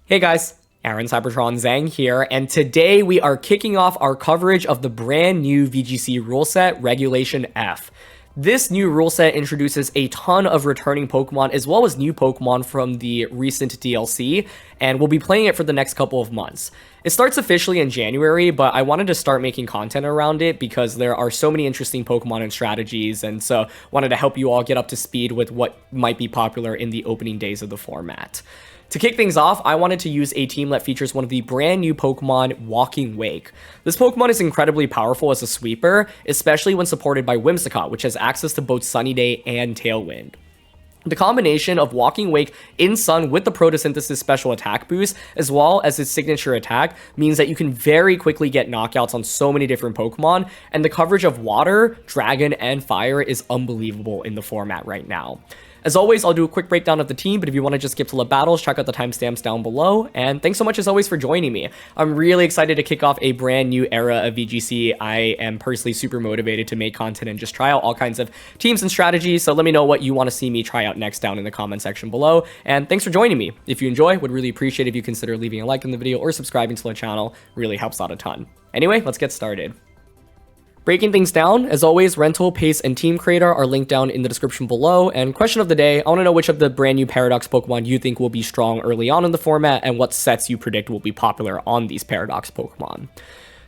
Hey guys, Aaron Cybertron Zhang here, and today we are kicking off our coverage of the brand new VGC rule set, Regulation F. This new rule set introduces a ton of returning Pokemon as well as new Pokemon from the recent DLC, and we'll be playing it for the next couple of months. It starts officially in January, but I wanted to start making content around it because there are so many interesting Pokemon and strategies, and so wanted to help you all get up to speed with what might be popular in the opening days of the format. To kick things off, I wanted to use a team that features one of the brand new Pokemon, Walking Wake. This Pokemon is incredibly powerful as a sweeper, especially when supported by Whimsicott, which has access to both Sunny Day and Tailwind. The combination of Walking Wake in Sun with the Photosynthesis special attack boost, as well as its signature attack, means that you can very quickly get knockouts on so many different Pokemon, and the coverage of Water, Dragon, and Fire is unbelievable in the format right now. As always, I'll do a quick breakdown of the team, but if you want to just skip to the battles, check out the timestamps down below. And thanks so much as always for joining me. I'm really excited to kick off a brand new era of VGC. I am personally super motivated to make content and just try out all kinds of teams and strategies. So let me know what you want to see me try out next down in the comment section below. And thanks for joining me. If you enjoy, would really appreciate if you consider leaving a like in the video or subscribing to the channel. Really helps out a ton. Anyway, let's get started. Breaking things down, as always, rental, pace, and team creator are linked down in the description below. And question of the day, I want to know which of the brand new Paradox Pokemon you think will be strong early on in the format and what sets you predict will be popular on these Paradox Pokemon.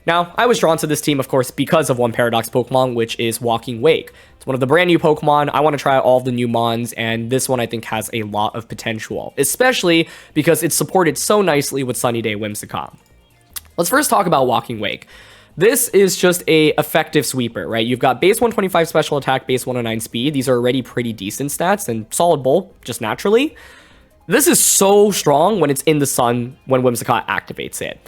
Now, I was drawn to this team, of course, because of one Paradox Pokemon, which is Walking Wake. It's one of the brand new Pokemon. I want to try all of the new Mons, and this one I think has a lot of potential, especially because it's supported so nicely with Sunny Day Whimsicott. Let's first talk about Walking Wake. This is just a effective sweeper, right? You've got base 125 special attack, base 109 speed. These are already pretty decent stats and solid bulk, just naturally. This is so strong when it's in the sun when Whimsicott activates it.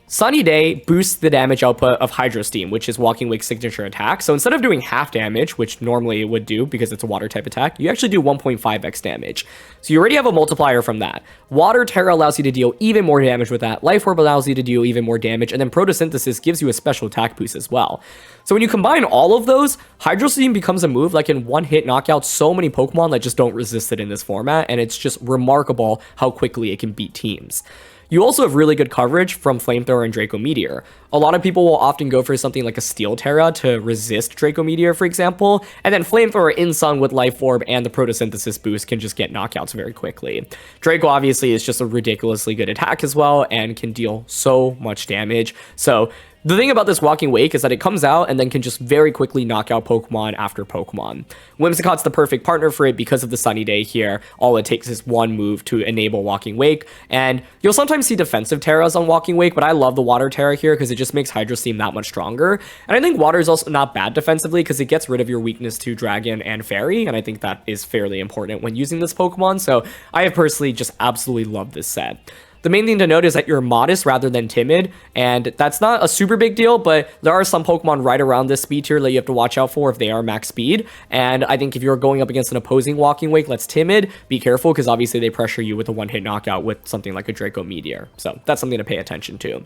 Sunny Day boosts the damage output of Hydro Steam, which is Walking Wake's signature attack. So instead of doing half damage, which normally it would do because it's a water type attack, you actually do 1.5x damage. So you already have a multiplier from that. Water Terra allows you to deal even more damage with that. Life Orb allows you to deal even more damage. And then Photosynthesis gives you a special attack boost as well. So when you combine all of those, Hydro Steam becomes a move that can one-hit knock out so many Pokemon that just don't resist it in this format. And it's just remarkable how quickly it can beat teams. You also have really good coverage from Flamethrower and Draco Meteor. A lot of people will often go for something like a Steel Terra to resist Draco Meteor, for example, and then Flamethrower in Sun with Life Orb and the Photosynthesis boost can just get knockouts very quickly. Draco obviously is just a ridiculously good attack as well and can deal so much damage. So the thing about this Walking Wake is that it comes out and then can just very quickly knock out Pokemon after Pokemon. Whimsicott's the perfect partner for it because of the Sunny Day here. All it takes is one move to enable Walking Wake, and you'll sometimes see defensive Terras on Walking Wake, but I love the Water Terra here because it just makes Hydro Steam that much stronger. And I think Water is also not bad defensively because it gets rid of your weakness to Dragon and Fairy, and I think that is fairly important when using this Pokemon, so I have personally just absolutely loved this set. The main thing to note is that you're modest rather than timid, and that's not a super big deal, but there are some Pokemon right around this speed tier that you have to watch out for if they are max speed, and I think if you're going up against an opposing Walking Wake that's timid, be careful because obviously they pressure you with a one-hit knockout with something like a Draco Meteor, so that's something to pay attention to.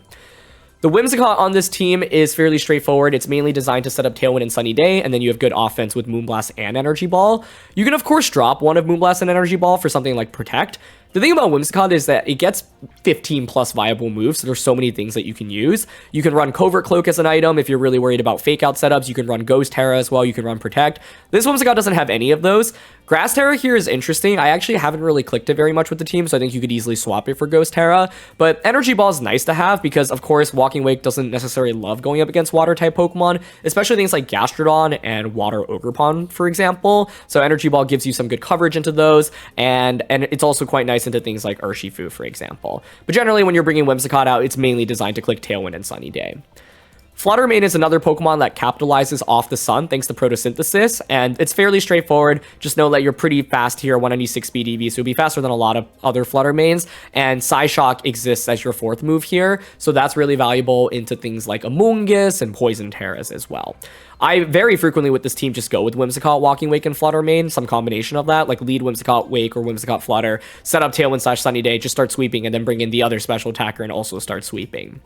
The Whimsicott on this team is fairly straightforward. It's mainly designed to set up Tailwind and Sunny Day, and then you have good offense with Moonblast and Energy Ball. You can, of course, drop one of Moonblast and Energy Ball for something like Protect. The thing about Whimsicott is that it gets 15 plus viable moves, so there's so many things that you can use. You can run Covert Cloak as an item if you're really worried about fake out setups. You can run Ghost Terra as well. You can run Protect. This Whimsicott doesn't have any of those. Grass Terra here is interesting. I actually haven't really clicked it very much with the team, so I think you could easily swap it for Ghost Terra. But Energy Ball is nice to have because, of course, Walking Wake doesn't necessarily love going up against Water-type Pokemon, especially things like Gastrodon and Water Ogerpon, for example. So Energy Ball gives you some good coverage into those, and it's also quite nice into things like Urshifu, for example. But generally, when you're bringing Whimsicott out, it's mainly designed to click Tailwind and Sunny Day. Flutter Mane is another Pokemon that capitalizes off the sun thanks to Photosynthesis, and it's fairly straightforward. Just know that you're pretty fast here, 196 speed EV, so you'll be faster than a lot of other Flutter Manes, and Psyshock exists as your fourth move here, so that's really valuable into things like Amoonguss and Poison Terras as well. I very frequently with this team just go with Whimsicott, Walking Wake, and Flutter Mane, some combination of that, like lead Whimsicott Wake or Whimsicott Flutter, set up Tailwind / Sunny Day, just start sweeping, and then bring in the other special attacker and also start sweeping.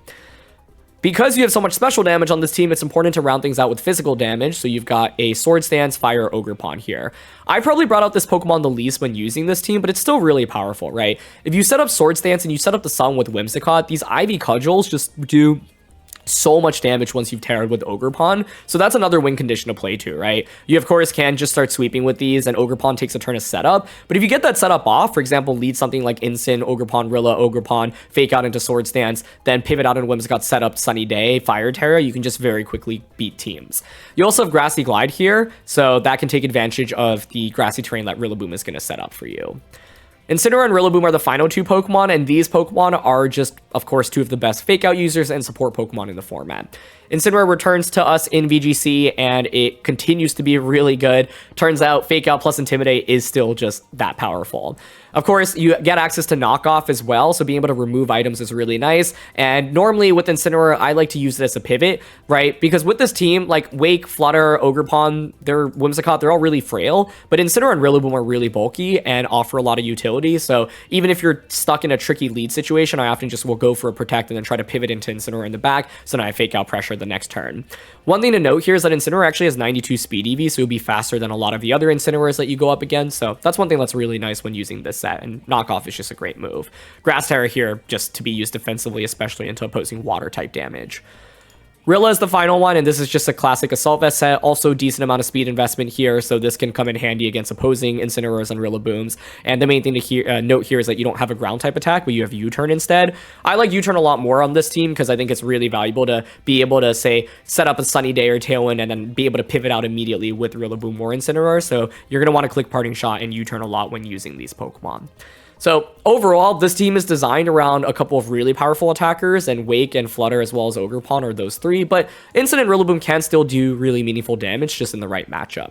Because you have so much special damage on this team, it's important to round things out with physical damage, so you've got a Sword Stance, Fire, Ogerpon here. I probably brought out this Pokemon the least when using this team, but it's still really powerful, right? If you set up Sword Stance and you set up the Sun with Whimsicott, these Ivy Cudgels just do so much damage once you've Terra'd with Ogerpon, so that's another win condition to play to, right? You of course can just start sweeping with these, and Ogerpon takes a turn of setup, but if you get that setup off, for example, lead something like Incin, Ogerpon, Rilla, Ogerpon, fake out into Sword Stance, then pivot out into Whimsicott, set up Sunny Day, Fire Terra, you can just very quickly beat teams. You also have Grassy Glide here, so that can take advantage of the grassy terrain that Rillaboom is going to set up for you. Incineroar and Rillaboom are the final two Pokemon, and these Pokemon are just, of course, two of the best fake-out users and support Pokemon in the format. Incineroar returns to us in VGC, and it continues to be really good. Turns out, Fake Out plus Intimidate is still just that powerful. Of course, you get access to Knockoff as well, so being able to remove items is really nice. And normally with Incineroar, I like to use it as a pivot, right? Because with this team, like Wake, Flutter, Ogerpon, Whimsicott, they're all really frail, but Incineroar and Rillaboom are really bulky and offer a lot of utility. So even if you're stuck in a tricky lead situation, I often just will go for a Protect and then try to pivot into Incineroar in the back, so now I Fake Out pressure the next turn. One thing to note here is that Incineroar actually has 92 speed EV, so it'll be faster than a lot of the other Incineroars that you go up against, so that's one thing that's really nice when using this set, and Knockoff is just a great move. Grass Terra here, just to be used defensively, especially into opposing water-type damage. Rilla is the final one, and this is just a classic Assault Vest set. Also, decent amount of speed investment here, so this can come in handy against opposing Incineroars and Rillabooms. And the main thing to note here is that you don't have a ground-type attack, but you have U-Turn instead. I like U-Turn a lot more on this team because I think it's really valuable to be able to, say, set up a Sunny Day or Tailwind and then be able to pivot out immediately with Rillaboom or Incineroar. So you're going to want to click Parting Shot and U-Turn a lot when using these Pokemon. So overall, this team is designed around a couple of really powerful attackers, and Wake and Flutter as well as Ogerpon are those three, but Incin and Rillaboom can still do really meaningful damage just in the right matchup.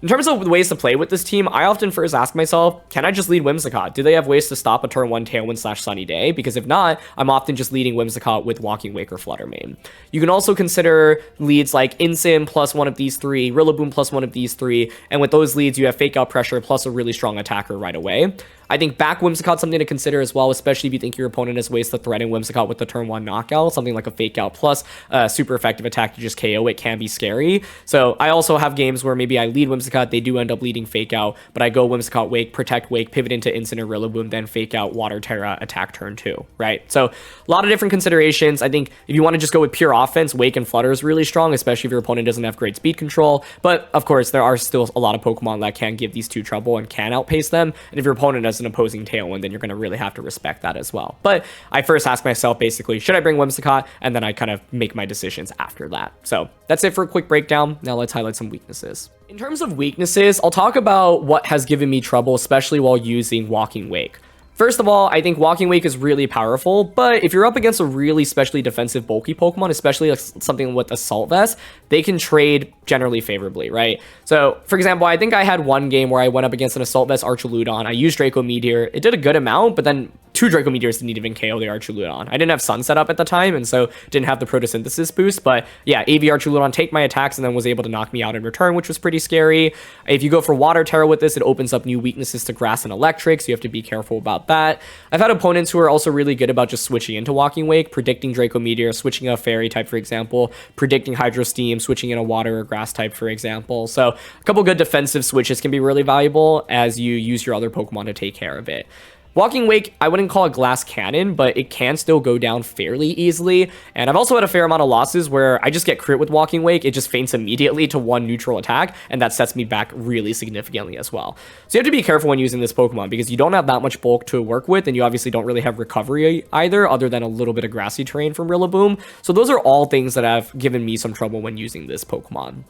In terms of ways to play with this team, I often first ask myself, can I just lead Whimsicott? Do they have ways to stop a turn 1 Tailwind / Sunny Day? Because if not, I'm often just leading Whimsicott with Walking Wake or Flutter Mane. You can also consider leads like Incin plus one of these three, Rillaboom plus one of these three, and with those leads, you have Fake Out Pressure plus a really strong attacker right away. I think back Whimsicott's something to consider as well, especially if you think your opponent has ways to threaten Whimsicott with the turn 1 knockout, something like a Fake Out plus super effective attack to just KO it can be scary. So I also have games where maybe I lead Whimsicott, they do end up leading Fake Out, but I go Whimsicott, Wake, Protect, Wake, pivot into Incin or Rillaboom, then Fake Out, Water Terra, attack turn 2, right? So a lot of different considerations. I think if you want to just go with pure offense, Wake and Flutter is really strong, especially if your opponent doesn't have great speed control. But of course, there are still a lot of Pokemon that can give these two trouble and can outpace them. And if your opponent has an opposing Tailwind, then you're going to really have to respect that as well. But I first ask myself, basically, should I bring Whimsicott? And then I kind of make my decisions after that. So that's it for a quick breakdown. Now let's highlight some weaknesses. In terms of weaknesses, I'll talk about what has given me trouble, especially while using Walking Wake. First of all, I think Walking Wake is really powerful, but if you're up against a really specially defensive bulky Pokemon, especially like something with Assault Vest, they can trade generally favorably, right? So, for example, I think I had one game where I went up against an Assault Vest Archaludon. I used Draco Meteor. It did a good amount, but then 2 Draco Meteors didn't even KO the Archaludon. I didn't have Sun set up at the time, and so didn't have the Photosynthesis boost, but yeah, AV Archaludon take my attacks and then was able to knock me out in return, which was pretty scary. If you go for Water Terra with this, it opens up new weaknesses to Grass and Electric, so you have to be careful about that. I've had opponents who are also really good about just switching into Walking Wake, predicting Draco Meteor, switching a Fairy type, for example, predicting Hydro Steam, switching in a Water or Grass type, for example. So a couple good defensive switches can be really valuable as you use your other Pokemon to take care of it. Walking Wake, I wouldn't call it Glass Cannon, but it can still go down fairly easily. And I've also had a fair amount of losses where I just get crit with Walking Wake, it just feints immediately to one neutral attack, and that sets me back really significantly as well. So you have to be careful when using this Pokemon because you don't have that much bulk to work with, and you obviously don't really have recovery either, other than a little bit of grassy terrain from Rillaboom. So those are all things that have given me some trouble when using this Pokemon.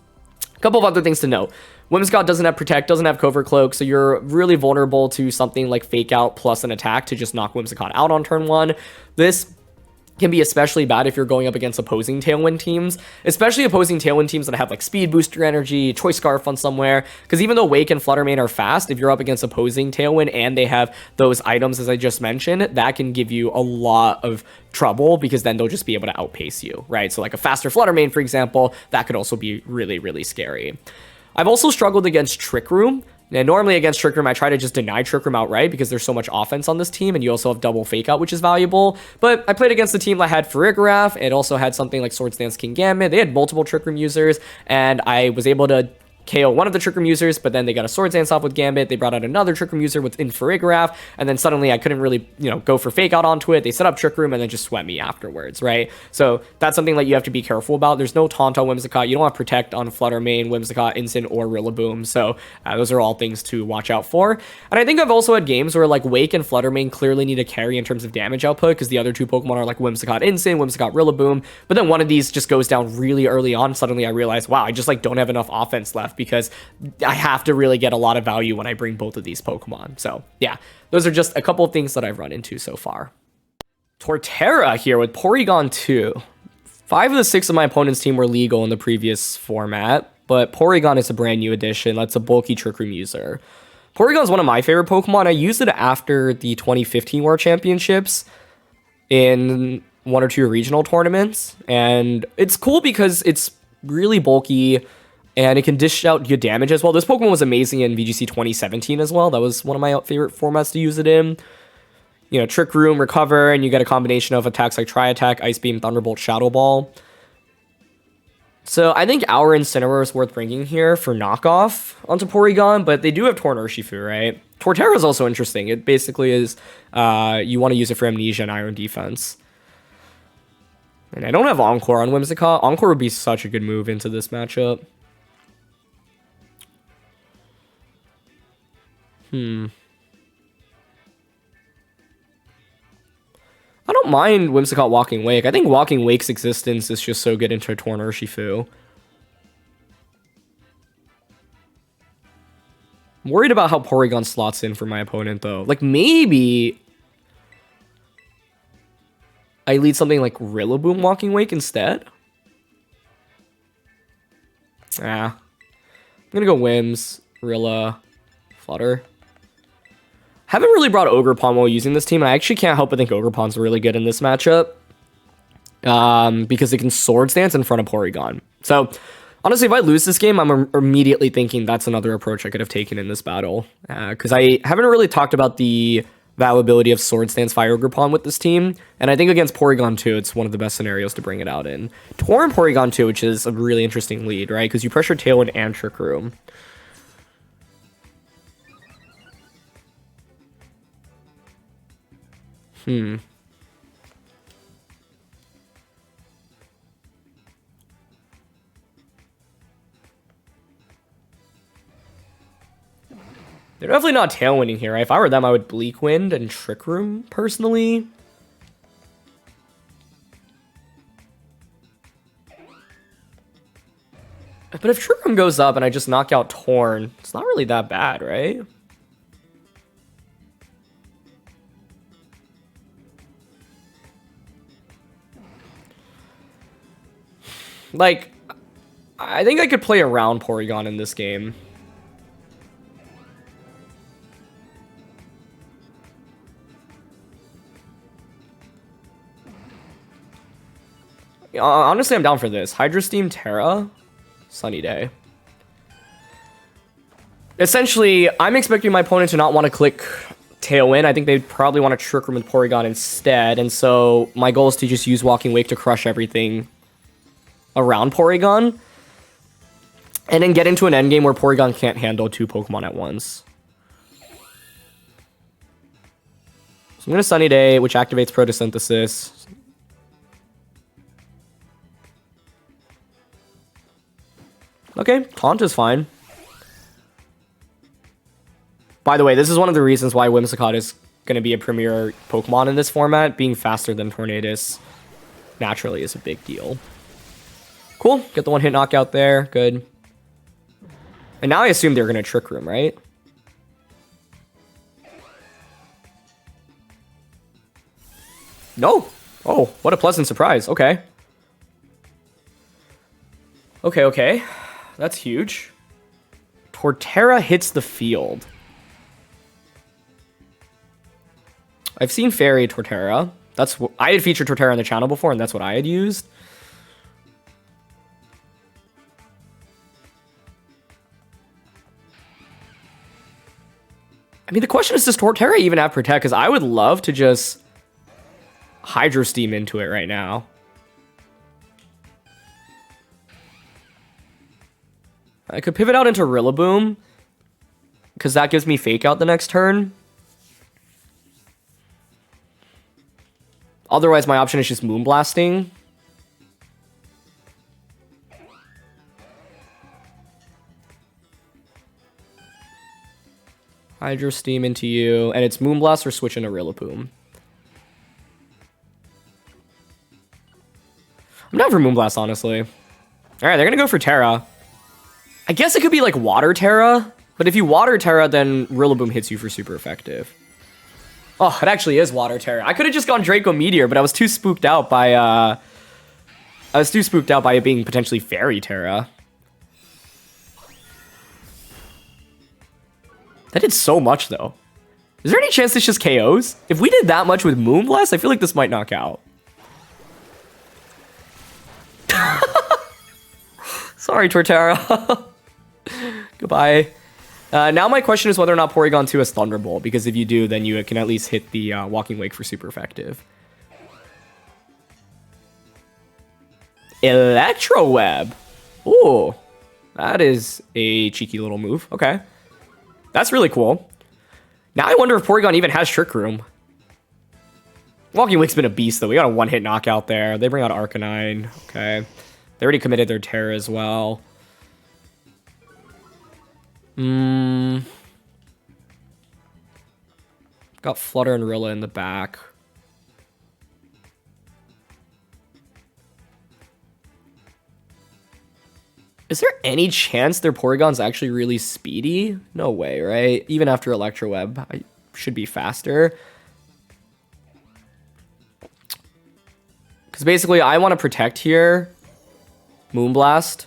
Couple of other things to note. Whimsicott doesn't have Protect, doesn't have Covert Cloak, so you're really vulnerable to something like Fake Out plus an attack to just knock Whimsicott out on turn 1. This can be especially bad if you're going up against opposing Tailwind teams, especially opposing Tailwind teams that have like Speed Booster Energy, Choice Scarf on somewhere, because even though Wake and Flutter Mane are fast, if you're up against opposing Tailwind and they have those items as I just mentioned, that can give you a lot of trouble because then they'll just be able to outpace you, right? So like a faster Flutter Mane, for example, that could also be really, really scary. I've also struggled against Trick Room. And normally against Trick Room, I try to just deny Trick Room outright because there's so much offense on this team, and you also have double Fake Out, which is valuable. But I played against a team that had Farigiraf. It also had something like Swords Dance King Gambit. They had multiple Trick Room users, and I was able to KO one of the Trick Room users, but then they got a Swords Dance off with Gambit. They brought out another Trick Room user within Farigiraf, and then suddenly I couldn't really, go for Fake Out onto it. They set up Trick Room and then just swept me afterwards, right? So that's something that you have to be careful about. There's no Taunt on Whimsicott. You don't have Protect on Flutter Mane, Whimsicott, Instant, or Rillaboom. So those are all things to watch out for. And I think I've also had games where like Wake and Flutter Mane clearly need to carry in terms of damage output because the other two Pokemon are like Whimsicott Instant, Whimsicott Rillaboom. But then one of these just goes down really early on. Suddenly I realize, wow, I just like don't have enough offense left because I have to really get a lot of value when I bring both of these Pokemon. So yeah, those are just a couple of things that I've run into so far. Torterra here with Porygon 2. 5 of the 6 of my opponent's team were legal in the previous format, but Porygon is a brand new addition. That's a bulky Trick Room user. Porygon is one of my favorite Pokemon. I used it after the 2015 World Championships in 1 or 2 regional tournaments, and it's cool because it's really bulky, and it can dish out good damage as well. This Pokemon was amazing in VGC 2017 as well. That was one of my favorite formats to use it in. Trick Room, Recover, and you get a combination of attacks like Tri-Attack, Ice Beam, Thunderbolt, Shadow Ball. So I think Aura Incineroar is worth bringing here for knockoff onto Porygon, but they do have Torn Urshifu, right? Torterra is also interesting. It basically is, you want to use it for Amnesia and Iron Defense. And I don't have Encore on Whimsicott. Encore would be such a good move into this matchup. I don't mind Whimsicott Walking Wake. I think Walking Wake's existence is just so good into Torn Urshifu. I'm worried about how Porygon slots in for my opponent, though. Like, maybe I lead something like Rillaboom Walking Wake instead? I'm gonna go Whims, Rilla, Flutter. Haven't really brought Ogerpon while using this team, and I actually can't help but think Ogerpon's really good in this matchup. Because it can Swords Dance in front of Porygon. So, honestly, if I lose this game, I'm immediately thinking that's another approach I could have taken in this battle. Because I haven't really talked about the availability of Swords Dance Fire Ogerpon with this team, and I think against Porygon 2, it's one of the best scenarios to bring it out in. Torn Porygon 2, which is a really interesting lead, right? Because you pressure Tailwind and Trick Room. They're definitely not Tailwinding here, right? If I were them, I would Bleak Wind and Trick Room, personally. But if Trick Room goes up and I just knock out Torn, it's not really that bad, right? Like, I think I could play around Porygon in this game. Honestly, I'm down for this. Hydro Steam, Terra, Sunny Day. Essentially, I'm expecting my opponent to not want to click Tailwind. I think they'd probably want to Trick Room with Porygon instead. And so my goal is to just use Walking Wake to crush everything around Porygon, and then get into an endgame where Porygon can't handle 2 Pokemon at once. So I'm going to Sunny Day, which activates Photosynthesis. Okay, Taunt is fine. By the way, this is one of the reasons why Whimsicott is going to be a premier Pokemon in this format. Being faster than Tornadus naturally is a big deal. Cool. Get the one-hit knockout there. Good. And now I assume they're going to Trick Room, right? No. Oh, what a pleasant surprise. Okay. Okay. That's huge. Torterra hits the field. I've seen Fairy Torterra. I had featured Torterra on the channel before, and that's what I had used. I mean, the question is, does Torterra even have Protect? Because I would love to just Hydro Steam into it right now. I could pivot out into Rillaboom, because that gives me Fake Out the next turn. Otherwise, my option is just Moonblasting. Hydro Steam into you, and it's Moonblast or switch into Rillaboom. I'm down for Moonblast, honestly. All right, they're gonna go for Terra. I guess it could be like Water Terra, but if you Water Terra, then Rillaboom hits you for super effective. Oh, it actually is Water Terra. I could have just gone Draco Meteor, but I was too spooked out by it being potentially Fairy Terra. That did so much, though. Is there any chance this just KOs? If we did that much with Moonblast, I feel like this might knock out. Sorry, Torterra. Goodbye. Now my question is whether or not Porygon 2 has Thunderbolt, because if you do, then you can at least hit the Walking Wake for super effective. Electro Web. Ooh, that is a cheeky little move. Okay. That's really cool. Now I wonder if Porygon even has Trick Room. Walking Wake's been a beast, though. We got a one-hit knockout there. They bring out Arcanine. Okay. They already committed their Terra as well. Got Flutter and Rilla in the back. Is there any chance their Porygon's actually really speedy? No way, right? Even after Electro Web, I should be faster. Because basically, I want to protect here. Moonblast.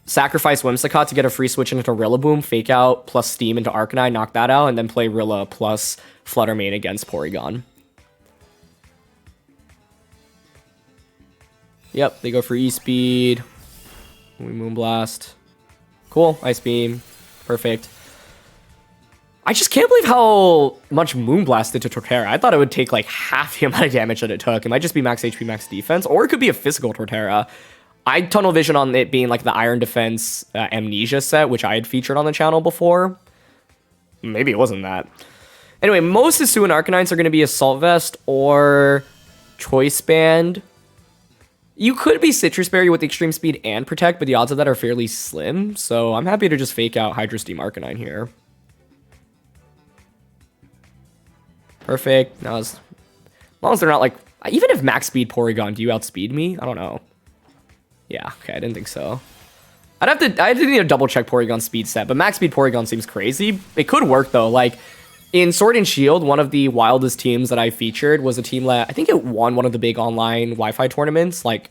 Sacrifice Whimsicott to get a free switch into Rillaboom, Fake Out, plus Steam into Arcanine, knock that out, and then play Rilla plus Flutter Mane against Porygon. Yep, they go for E-Speed. We Moonblast. Cool, Ice Beam. Perfect. I just can't believe how much Moonblast did to Torterra. I thought it would take like half the amount of damage that it took. It might just be max HP, max defense, or it could be a physical Torterra. I tunnel vision on it being like the Iron Defense Amnesia set, which I had featured on the channel before. Maybe it wasn't that. Anyway, most Hisuian Arcanines are going to be Assault Vest or Choice Band. You could be Citrus Berry with Extreme Speed and Protect, but the odds of that are fairly slim, so I'm happy to just Fake Out Hydro Steam Arcanine here. Perfect. Now, as long as they're not like... Even if max speed Porygon, do you outspeed me? I don't know. Yeah, okay, I didn't think so. I'd need to double check Porygon speed set, but max speed Porygon seems crazy. It could work, though. Like, in Sword and Shield, one of the wildest teams that I featured was a team that I think it won one of the big online Wi-Fi tournaments, like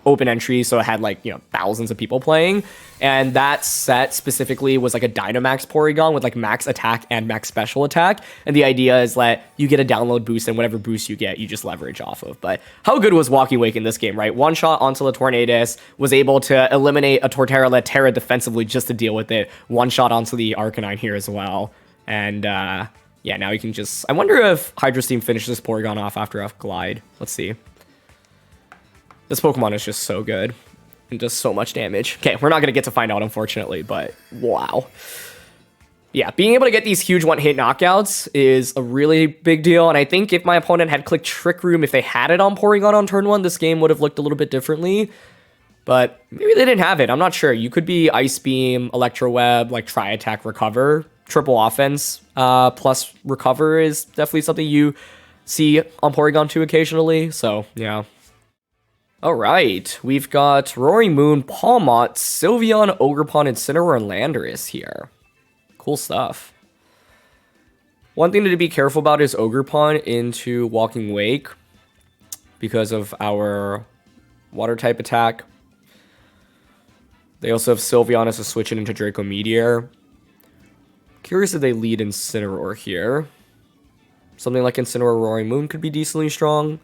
open entry, so it had like, you know, thousands of people playing. And that set specifically was like a Dynamax Porygon with like max attack and max special attack. And the idea is that you get a download boost, and whatever boost you get, you just leverage off of. But how good was Walking Wake in this game, right? One shot onto the Tornadus, was able to eliminate a Torterra, let Terra defensively just to deal with it. One shot onto the Arcanine here as well. And yeah, now you can just... I wonder if Hydro Steam finishes Porygon off after a Glide. Let's see. This Pokemon is just so good. And does so much damage. Okay, we're not going to get to find out, unfortunately, but wow. Yeah, being able to get these huge one-hit knockouts is a really big deal, and I think if my opponent had clicked Trick Room, if they had it on Porygon on turn 1, this game would have looked a little bit differently. But maybe they didn't have it. I'm not sure. You could be Ice Beam, Electro Web, like Tri-Attack, Recover. Triple offense plus Recover is definitely something you see on Porygon 2 occasionally. So, yeah. All right. We've got Roaring Moon, Palmot, Sylveon, Ogerpon, Incineroar, and Landorus here. Cool stuff. One thing to be careful about is Ogerpon into Walking Wake because of our water type attack. They also have Sylveon as a switch into Draco Meteor. Curious if they lead Incineroar here. Something like Incineroar Roaring Moon could be decently strong.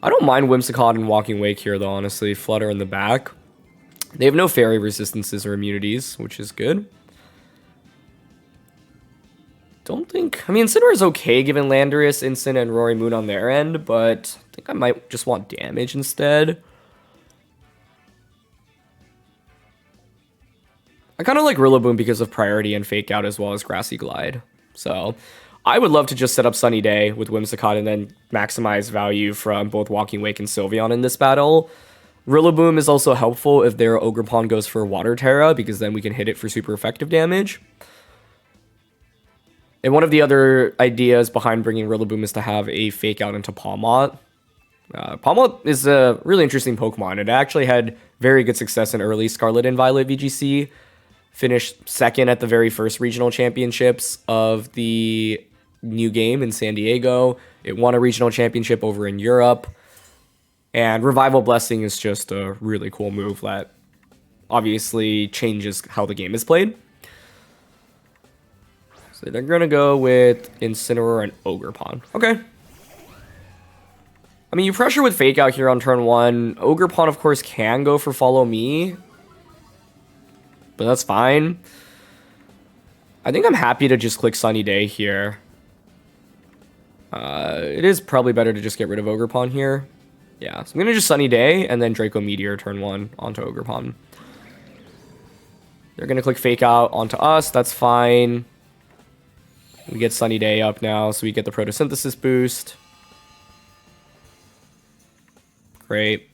I don't mind Whimsicott and Walking Wake here, though, honestly. Flutter in the back. They have no fairy resistances or immunities, which is good. don't think... I mean, Incineroar is okay given Landorus, Instant, and Rory Moon on their end, but I think I might just want damage instead. I kind of like Rillaboom because of Priority and Fake Out as well as Grassy Glide. So I would love to just set up Sunny Day with Whimsicott and then maximize value from both Walking Wake and Sylveon in this battle. Rillaboom is also helpful if their Ogerpon goes for Water Terra, because then we can hit it for super effective damage. And one of the other ideas behind bringing Rillaboom is to have a Fake Out into Pawmot. Pawmot is a really interesting Pokemon. It actually had very good success in early Scarlet and Violet VGC. Finished second at the very first regional championships of the new game in San Diego. It won a regional championship over in Europe. And Revival Blessing is just a really cool move that obviously changes how the game is played. So they're going to go with Incineroar and Ogerpon. Okay. I mean, you pressure with Fake Out here on turn 1. Ogerpon, of course, can go for Follow Me, but that's fine. I think I'm happy to just click Sunny Day here. It is probably better to just get rid of Ogerpon here. Yeah, so I'm going to just Sunny Day and then Draco Meteor turn 1 onto Ogerpon. They're going to click Fake Out onto us. That's fine. We get Sunny Day up now, so we get the Photosynthesis boost. Great.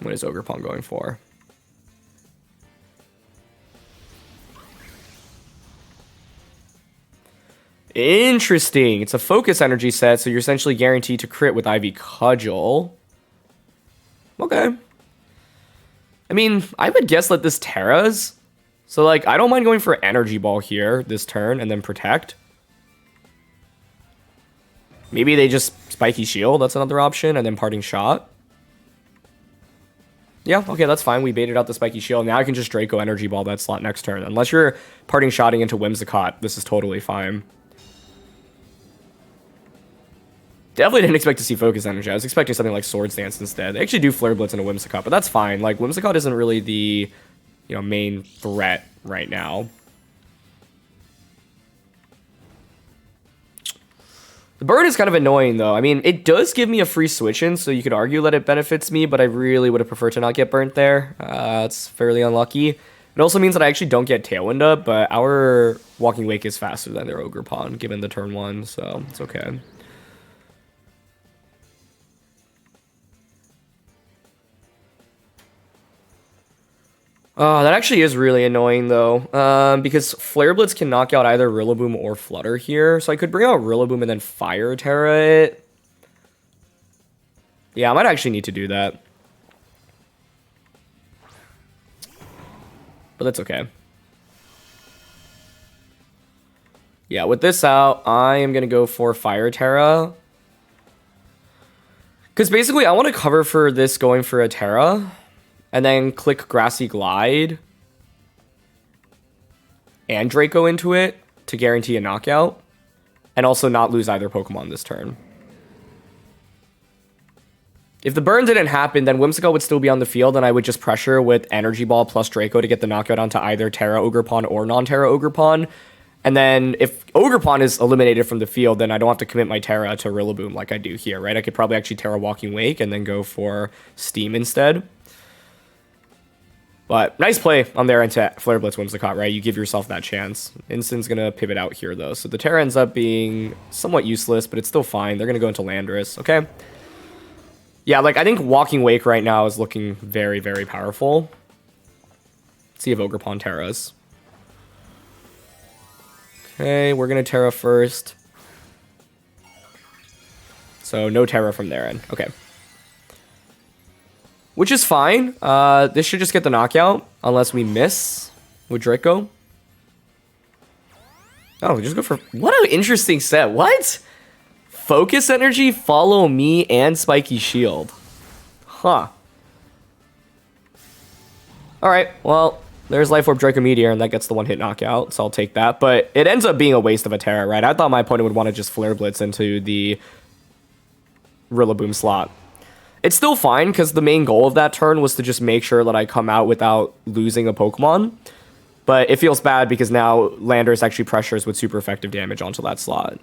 What is Ogerpon going for? Interesting. It's a focus energy set, so you're essentially guaranteed to crit with Ivy Cudgel. Okay. I mean, I would guess that this Terras. So, like, I don't mind going for Energy Ball here this turn and then Protect. Maybe they just Spiky Shield. That's another option. And then Parting Shot. Yeah, okay, that's fine. We baited out the Spiky Shield. Now I can just Draco Energy Ball that slot next turn. Unless you're Parting Shotting into Whimsicott, this is totally fine. Definitely didn't expect to see Focus Energy. I was expecting something like Swords Dance instead. They actually do Flare Blitz into Whimsicott, but that's fine. Like, Whimsicott isn't really the, main threat right now. The burn is kind of annoying, though. I mean, it does give me a free switch in, so you could argue that it benefits me, but I really would have preferred to not get burnt there. It's fairly unlucky. It also means that I actually don't get Tailwind up, but our Walking Wake is faster than their Ogerpon, given the turn 1, so it's okay. That actually is really annoying, though, because Flare Blitz can knock out either Rillaboom or Flutter here, so I could bring out Rillaboom and then Fire Terra it. Yeah, I might actually need to do that. But that's okay. Yeah, with this out, I am going to go for Fire Terra. Because basically, I want to cover for this going for a Terra. And then click Grassy Glide and Draco into it to guarantee a knockout. And also not lose either Pokemon this turn. If the burn didn't happen, then Whimsicott would still be on the field, and I would just pressure with Energy Ball plus Draco to get the knockout onto either Terra Ogerpon or non-Terra Ogerpon. And then if Ogerpon is eliminated from the field, then I don't have to commit my Terra to Rillaboom like I do here, right? I could probably actually Terra Walking Wake and then go for Steam instead. But nice play on their end to Flare Blitz Whimsicott, right? You give yourself that chance. Instant's going to pivot out here, though. So the Terra ends up being somewhat useless, but it's still fine. They're going to go into Landorus, okay? Yeah, like, I think Walking Wake right now is looking very, very powerful. Let's see if Ogerpon Terras. Okay, we're going to Terra first. So no Terra from their end. Okay. Which is fine. This should just get the knockout, unless we miss with Draco. Oh, we just go for... What an interesting set. What? Focus Energy, Follow Me, and Spiky Shield. Huh. Alright, well, there's Life Orb Draco Meteor, and that gets the one-hit knockout, so I'll take that. But it ends up being a waste of a Terra, right? I thought my opponent would want to just Flare Blitz into the Rillaboom slot. It's still fine, because the main goal of that turn was to just make sure that I come out without losing a Pokemon. But it feels bad because now Landorus actually pressures with super effective damage onto that slot.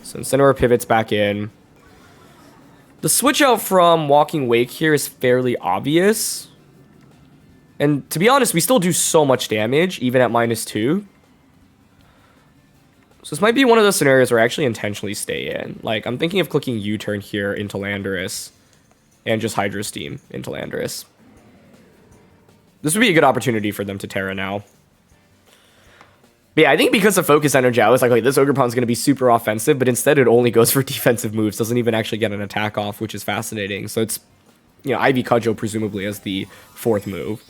So Incineroar pivots back in. The switch out from Walking Wake here is fairly obvious. And to be honest, we still do so much damage, even at -2. So this might be one of those scenarios where I actually intentionally stay in. Like, I'm thinking of clicking U-turn here into Landorus and just Hydro Steam into Landorus. This would be a good opportunity for them to Terra now. But yeah, I think because of Focus Energy, I was like, this Ogerpon's going to be super offensive, but instead it only goes for defensive moves, doesn't even actually get an attack off, which is fascinating. So it's, you know, Ivy Cudgel presumably as the 4th move.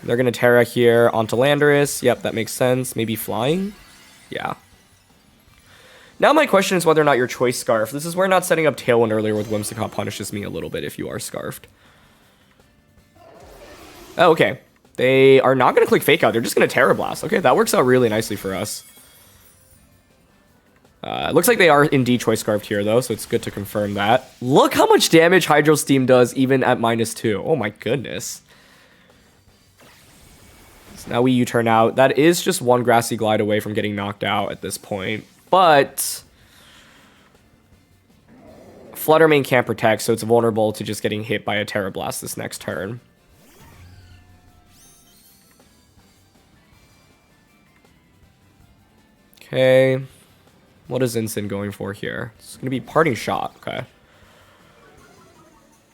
They're going to Terra here onto Landorus. Yep, that makes sense. Maybe flying? Yeah. Now my question is whether or not your choice Scarf. This is where not setting up Tailwind earlier with Whimsicott punishes me a little bit if you are Scarfed. Oh, okay. They are not going to click Fake Out. They're just going to Terra Blast. Okay, that works out really nicely for us. It looks like they are indeed choice Scarfed here, though, so it's good to confirm that. Look how much damage Hydro Steam does even at -2. Oh my goodness. So now we U-turn out. That is just one Grassy Glide away from getting knocked out at this point. But Flutter Mane can't protect, so it's vulnerable to just getting hit by a Terra Blast this next turn. Okay. What is Incin going for here? It's going to be Parting Shot. Okay.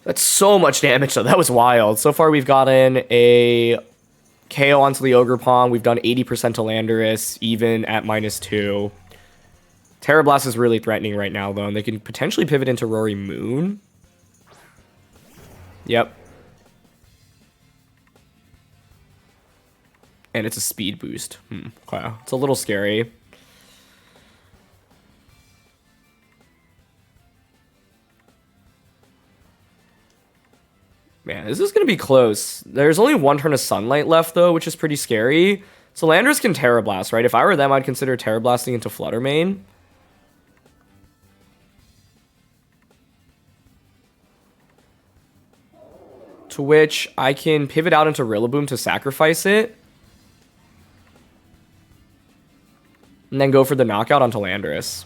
That's so much damage, though. That was wild. So far, we've gotten a KO onto the Ogerpon. We've done 80% to Landorus, even at -2. Terra Blast is really threatening right now, though, and they can potentially pivot into Rory Moon. Yep. And it's a speed boost. Okay. It's a little scary. Man, this is going to be close. There's only one turn of Sunlight left, though, which is pretty scary. So Landorus can Terra Blast, right? If I were them, I'd consider Terra Blasting into Flutter Mane. To which I can pivot out into Rillaboom to sacrifice it. And then go for the knockout onto Landorus.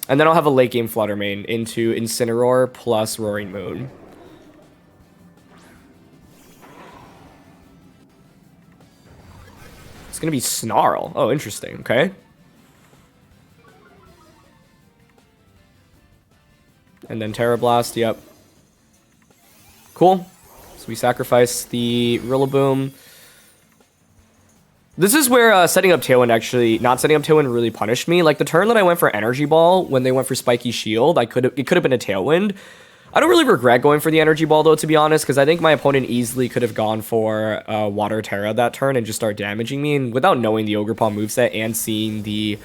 And then I'll have a late game Flutter Mane into Incineroar plus Roaring Moon. It's going to be Snarl. Oh, interesting. Okay. And then Terra Blast. Yep. Cool. So we sacrifice the Rillaboom. This is where setting up Tailwind actually, not setting up Tailwind really punished me. Like the turn that I went for Energy Ball when they went for Spiky Shield, it could have been a Tailwind. I don't really regret going for the Energy Ball though, to be honest, because I think my opponent easily could have gone for Water Terra that turn and just start damaging me. And without knowing the Ogerpon moveset and seeing the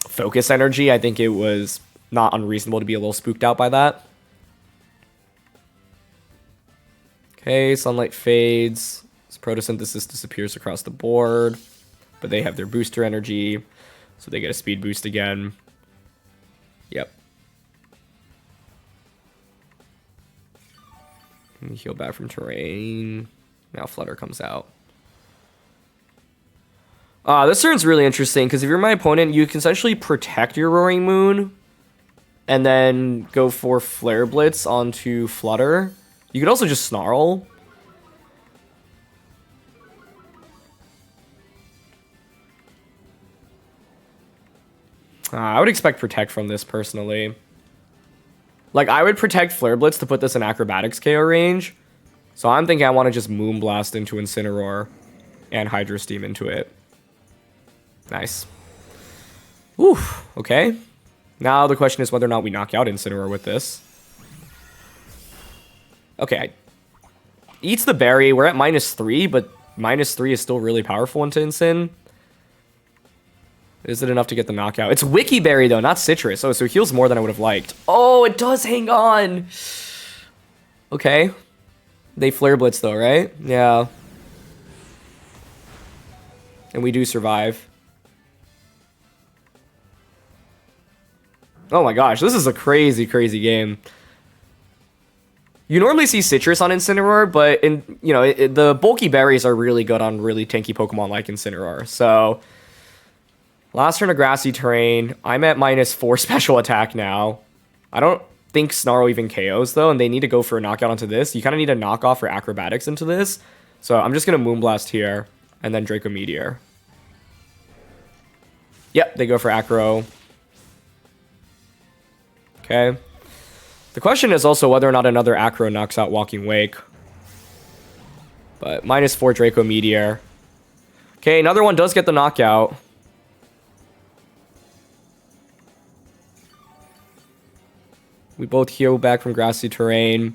Focus Energy, I think it was not unreasonable to be a little spooked out by that. Okay, Sunlight fades. Photosynthesis disappears across the board, but they have their booster energy, so they get a speed boost again. Yep. And heal back from terrain. Now Flutter comes out. This turn's really interesting, because if you're my opponent, you can essentially protect your Roaring Moon, and then go for Flare Blitz onto Flutter. You could also just Snarl. I would expect Protect from this, personally. Like, I would Protect Flare Blitz to put this in Acrobatics KO range. So I'm thinking I want to just Moonblast into Incineroar and Hydro Steam into it. Nice. Oof, okay. Now the question is whether or not we knock out Incineroar with this. Okay. Eats the berry. We're at -3, but -3 is still really powerful into Incin. Is it enough to get the knockout? It's Wiki Berry, though, not Citrus. Oh, so it heals more than I would have liked. Oh, it does hang on. Okay. They Flare Blitz, though, right? Yeah. And we do survive. Oh my gosh, this is a crazy, crazy game. You normally see Citrus on Incineroar, but the bulky berries are really good on really tanky Pokemon like Incineroar. So last turn of Grassy Terrain. I'm at -4 special attack now. I don't think Snarl even KOs though, and they need to go for a knockout onto this. You kind of need a knockoff for Acrobatics into this. So I'm just going to Moonblast here and then Draco Meteor. Yep, they go for Acro. Okay. The question is also whether or not another Acro knocks out Walking Wake. But -4 Draco Meteor. Okay, another one does get the knockout. We both heal back from Grassy Terrain.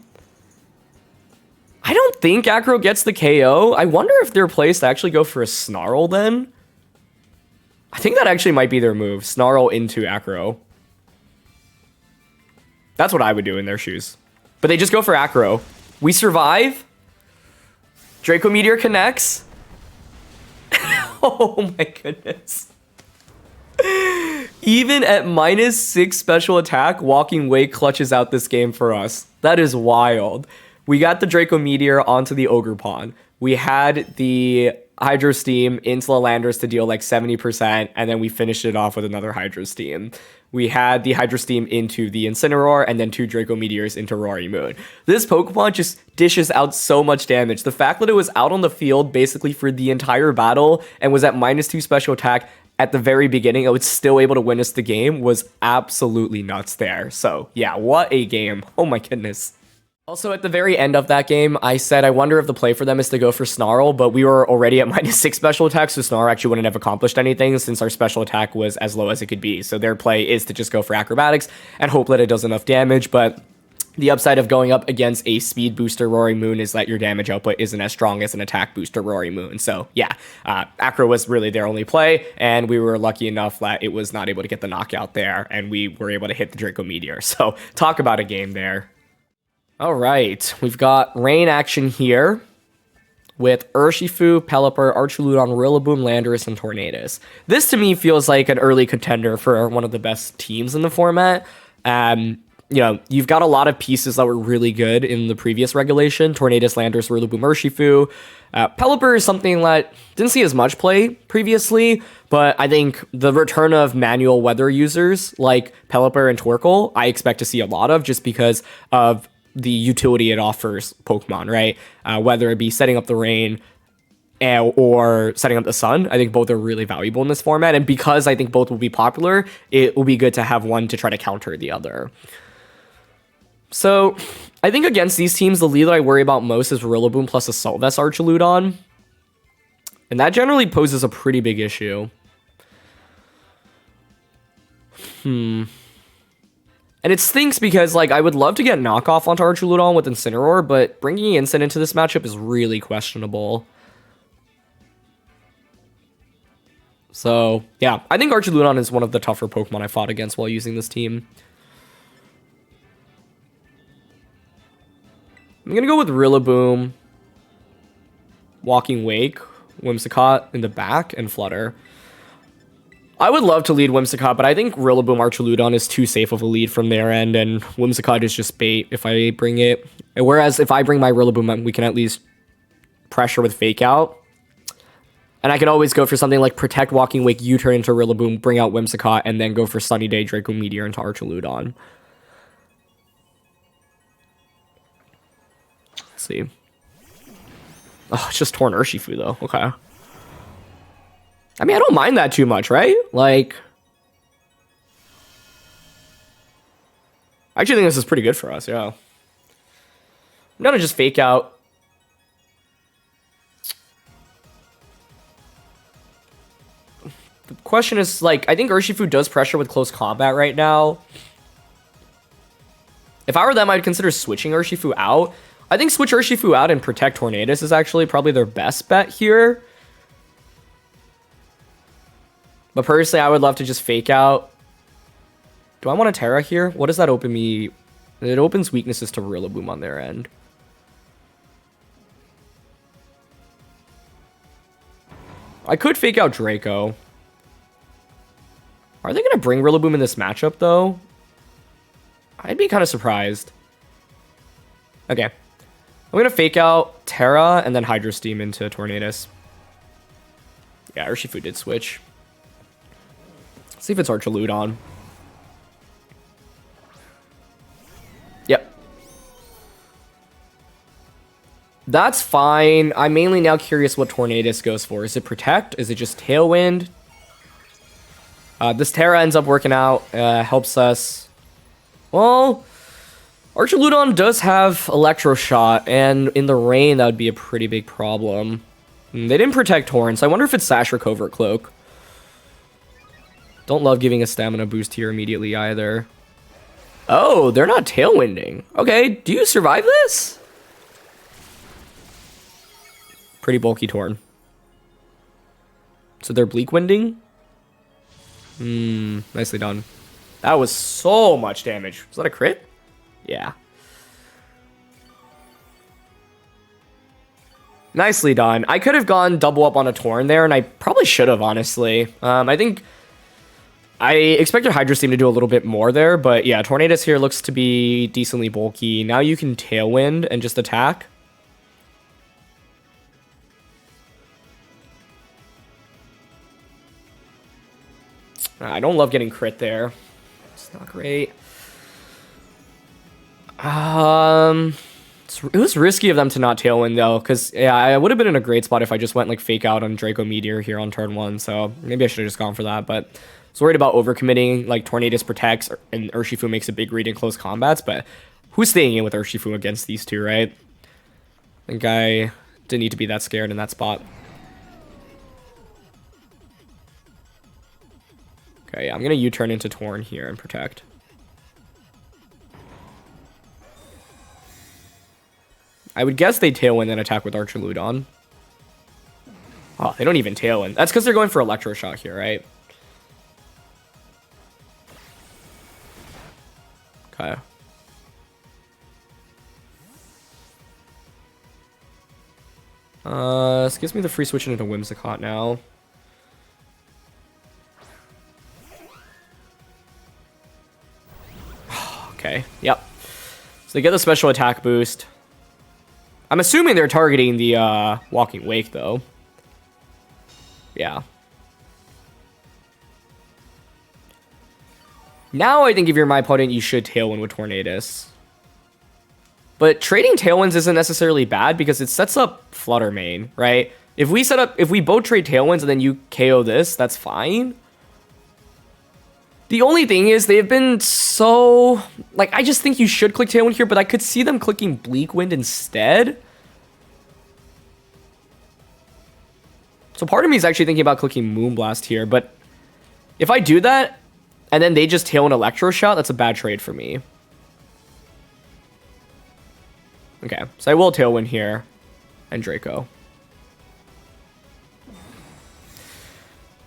I don't think Acro gets the KO. I wonder if their place to actually go for a Snarl then. I think that actually might be their move. Snarl into Acro. That's what I would do in their shoes. But they just go for Acro. We survive. Draco Meteor connects. Oh my goodness. Even at -6 special attack, Walking Wake clutches out this game for us. That is wild. We got the Draco Meteor onto the Ogerpon. We had the Hydro Steam into the Landorus to deal like 70%, and then we finished it off with another Hydro Steam. We had the Hydro Steam into the Incineroar, and then 2 Draco Meteors into Roaring Moon. This Pokemon just dishes out so much damage. The fact that it was out on the field basically for the entire battle and was at -2 special attack at the very beginning, it was still able to win us the game was absolutely nuts there. So yeah, what a game. Oh my goodness. Also, at the very end of that game, I said I wonder if the play for them is to go for Snarl, but we were already at -6 special attack, so Snarl actually wouldn't have accomplished anything since our special attack was as low as it could be. So their play is to just go for Acrobatics and hope that it does enough damage, but the upside of going up against a speed booster Roaring Moon is that your damage output isn't as strong as an attack booster Roaring Moon. So yeah, Acro was really their only play, and we were lucky enough that it was not able to get the knockout there, and we were able to hit the Draco Meteor. So talk about a game there. All right, we've got rain action here with Urshifu, Pelipper, Archuludon, Rillaboom, Landorus, and Tornadus. This to me feels like an early contender for one of the best teams in the format. You've got a lot of pieces that were really good in the previous regulation. Tornadus, Landorus, Rillaboom, Urshifu. Pelipper is something that didn't see as much play previously, but I think the return of manual weather users like Pelipper and Torkoal, I expect to see a lot of just because of the utility it offers Pokemon, right? Whether it be setting up the rain or setting up the sun, I think both are really valuable in this format. And because I think both will be popular, it will be good to have one to try to counter the other. So I think against these teams, the lead that I worry about most is Rillaboom plus Assault Vest Archuludon. And that generally poses a pretty big issue. And it stinks because, like, I would love to get knockoff onto Archuludon with Incineroar, but bringing Incin into this matchup is really questionable. So, yeah, I think Archuludon is one of the tougher Pokemon I fought against while using this team. I'm going to go with Rillaboom, Walking Wake, Whimsicott in the back, and Flutter. I would love to lead Whimsicott, but I think Rillaboom Archuludon is too safe of a lead from their end, and Whimsicott is just bait if I bring it. Whereas if I bring my Rillaboom, we can at least pressure with Fake Out. And I can always go for something like Protect, Walking Wake, U-turn into Rillaboom, bring out Whimsicott, and then go for Sunny Day, Draco Meteor into Archuludon. Let's see. Oh, it's just Torn Urshifu, though. Okay. I mean, I don't mind that too much, right? Like, I actually think this is pretty good for us, yeah. I'm gonna just Fake Out. The question is, like, I think Urshifu does pressure with close combat right now. If I were them, I'd consider switching Urshifu out. I think switch Urshifu out and protect Tornadus is actually probably their best bet here. But personally, I would love to just Fake Out. Do I want a Terra here? What does that open me? It opens weaknesses to Rillaboom on their end. I could Fake Out Draco. Are they going to bring Rillaboom in this matchup, though? I'd be kind of surprised. Okay. I'm gonna fake out Terra and then Hydro Steam into Tornadus. Yeah, Urshifu did switch. Let's see if it's Archaludon. Yep. That's fine. I'm mainly now curious what Tornadus goes for. Is it Protect? Is it just Tailwind? This Terra ends up working out. Helps us. Well, Archaludon does have Electro Shot, and in the rain, that would be a pretty big problem. They didn't protect Horn, so I wonder if it's Sash or Covert Cloak. Don't love giving a stamina boost here immediately either. Oh, they're not Tailwinding. Okay, do you survive this? Pretty bulky Torn. So they're Bleak Winding? Nicely done. That was so much damage. Was that a crit? Yeah. Nicely done. I could have gone double up on a Torn there, and I probably should have, honestly. I think I expected Hydro Steam to do a little bit more there, but yeah, Tornadus here looks to be decently bulky. Now you can Tailwind and just attack. I don't love getting crit there. It's not great. It was risky of them to not Tailwind, though, because, yeah, I would have been in a great spot if I just went, like, fake out on Draco Meteor here on turn 1, so maybe I should have just gone for that, but I was worried about overcommitting, like, Tornadus protects, and Urshifu makes a big read in close combats, but who's staying in with Urshifu against these two, right? I think I didn't need to be that scared in that spot. Okay, yeah, I'm gonna U-turn into Torn here and protect. I would guess they Tailwind and attack with Archaludon. Oh, they don't even Tailwind. That's because they're going for Electro Shock here, right? Okay. This gives me the free switch into Whimsicott now. Okay, yep. So they get the special attack boost. I'm assuming they're targeting the Walking Wake, though. Yeah. Now I think if you're my opponent, you should Tailwind with Tornadus. But trading Tailwinds isn't necessarily bad because it sets up Flutter Mane, right? If we both trade Tailwinds and then you KO this, that's fine. The only thing is they've been so... Like, I just think you should click Tailwind here, but I could see them clicking Bleak Wind instead. So part of me is actually thinking about clicking Moonblast here, but if I do that, and then they just Tailwind Electro Shot, that's a bad trade for me. Okay, so I will Tailwind here, and Draco.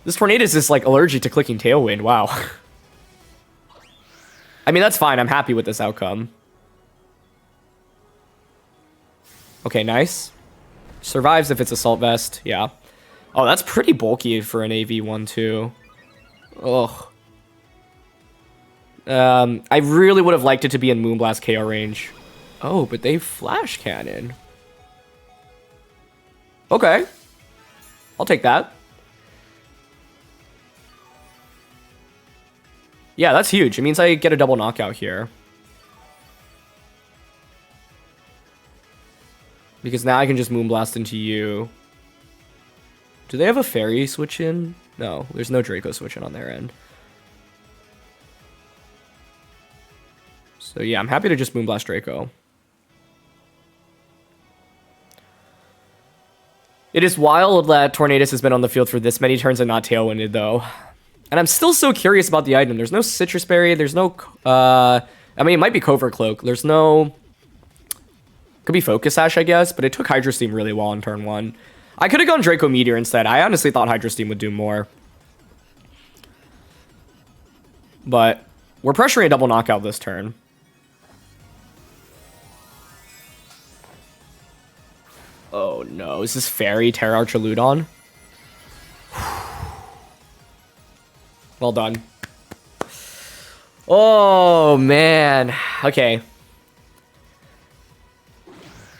This Tornadus is, like, allergic to clicking Tailwind, wow. I mean, that's fine. I'm happy with this outcome. Okay, nice. Survives if it's Assault Vest. Yeah. Oh, that's pretty bulky for an AV1, too. Ugh. I really would have liked it to be in Moonblast KO range. Oh, but they Flash Cannon. Okay. I'll take that. Yeah, that's huge. It means I get a double knockout here. Because now I can just Moonblast into you. Do they have a Fairy switch in? No, there's no Draco switch in on their end. So yeah, I'm happy to just Moonblast Draco. It is wild that Tornadus has been on the field for this many turns and not Tailwinded, though. And I'm still so curious about the item. There's no Citrus Berry. There's no... I mean, it might be Covert Cloak. There's no... Could be Focus Sash, I guess. But it took Hydro Steam really well on turn 1. I could have gone Draco Meteor instead. I honestly thought Hydro Steam would do more. But we're pressuring a double knockout this turn. Oh no. Is this Fairy Terra Archaludon? Well done. Oh, man. Okay.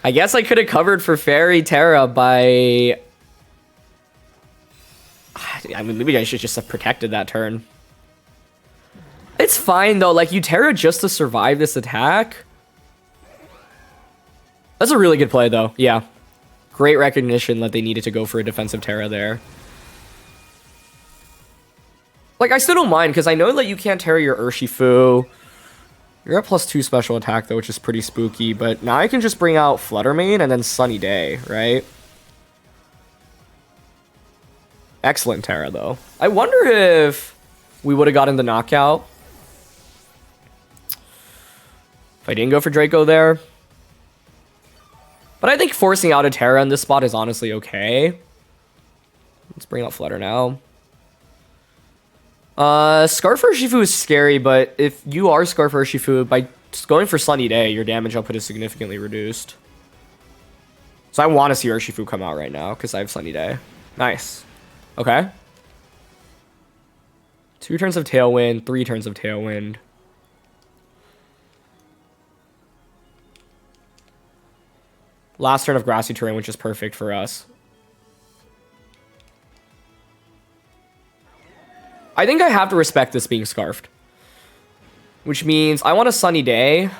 I guess I could have covered for Fairy Terra by... I mean, maybe I should just have protected that turn. It's fine, though. Like, you Terra just to survive this attack. That's a really good play, though. Yeah. Great recognition that they needed to go for a defensive Terra there. Like, I still don't mind, because I know that you can't Terra your Urshifu. You're at +2 special attack, though, which is pretty spooky. But now I can just bring out Fluttermane and then Sunny Day, right? Excellent Terra, though. I wonder if we would have gotten the knockout. If I didn't go for Draco there. But I think forcing out a Terra in this spot is honestly okay. Let's bring out Flutter now. Scarf Urshifu is scary, but if you are Scarf Urshifu, by just going for Sunny Day, your damage output is significantly reduced. So I want to see Urshifu come out right now, because I have Sunny Day. Nice. Okay. 2 turns of Tailwind, 3 turns of Tailwind. Last turn of Grassy Terrain, which is perfect for us. I think I have to respect this being Scarfed. Which means I want a Sunny Day.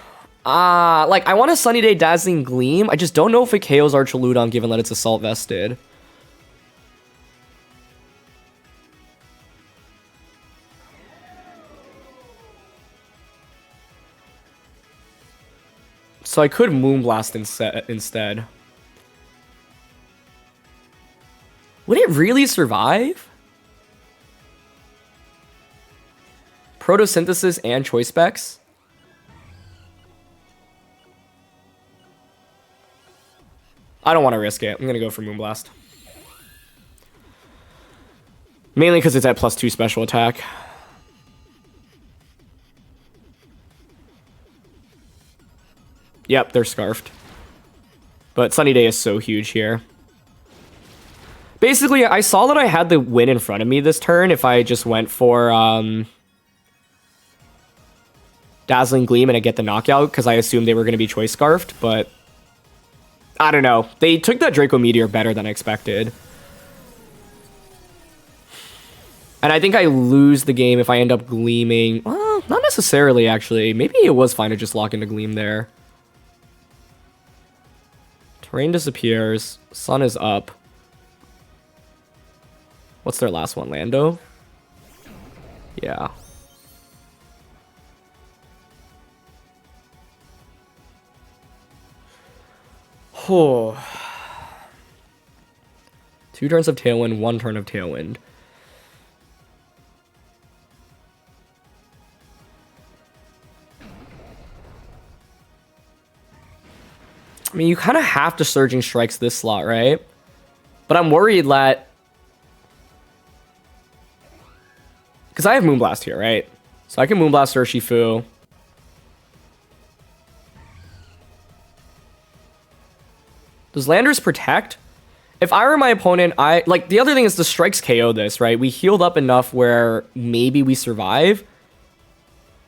Like, I want a Sunny Day Dazzling Gleam. I just don't know if it KOs Archaludon given that it's Assault Vested. So I could Moonblast instead. Would it really survive? Photosynthesis and Choice Specs? I don't want to risk it. I'm going to go for Moonblast. Mainly because it's at +2 special attack. Yep, they're Scarfed. But Sunny Day is so huge here. Basically, I saw that I had the win in front of me this turn if I just went for Dazzling Gleam and I get the knockout, because I assumed they were going to be Choice Scarfed, but I don't know. They took that Draco Meteor better than I expected. And I think I lose the game if I end up Gleaming. Well, not necessarily, actually. Maybe it was fine to just lock into Gleam there. Terrain disappears. Sun is up. What's their last one? Lando? Yeah. Oh. 2 turns of Tailwind, 1 turn of Tailwind. I mean, you kind of have to Surging Strikes this slot, right? But I'm worried that... Because I have Moonblast here, right? So I can Moonblast Urshifu. Does Landers protect? If I were my opponent, like, the other thing is the strikes KO this, right? We healed up enough where maybe we survive.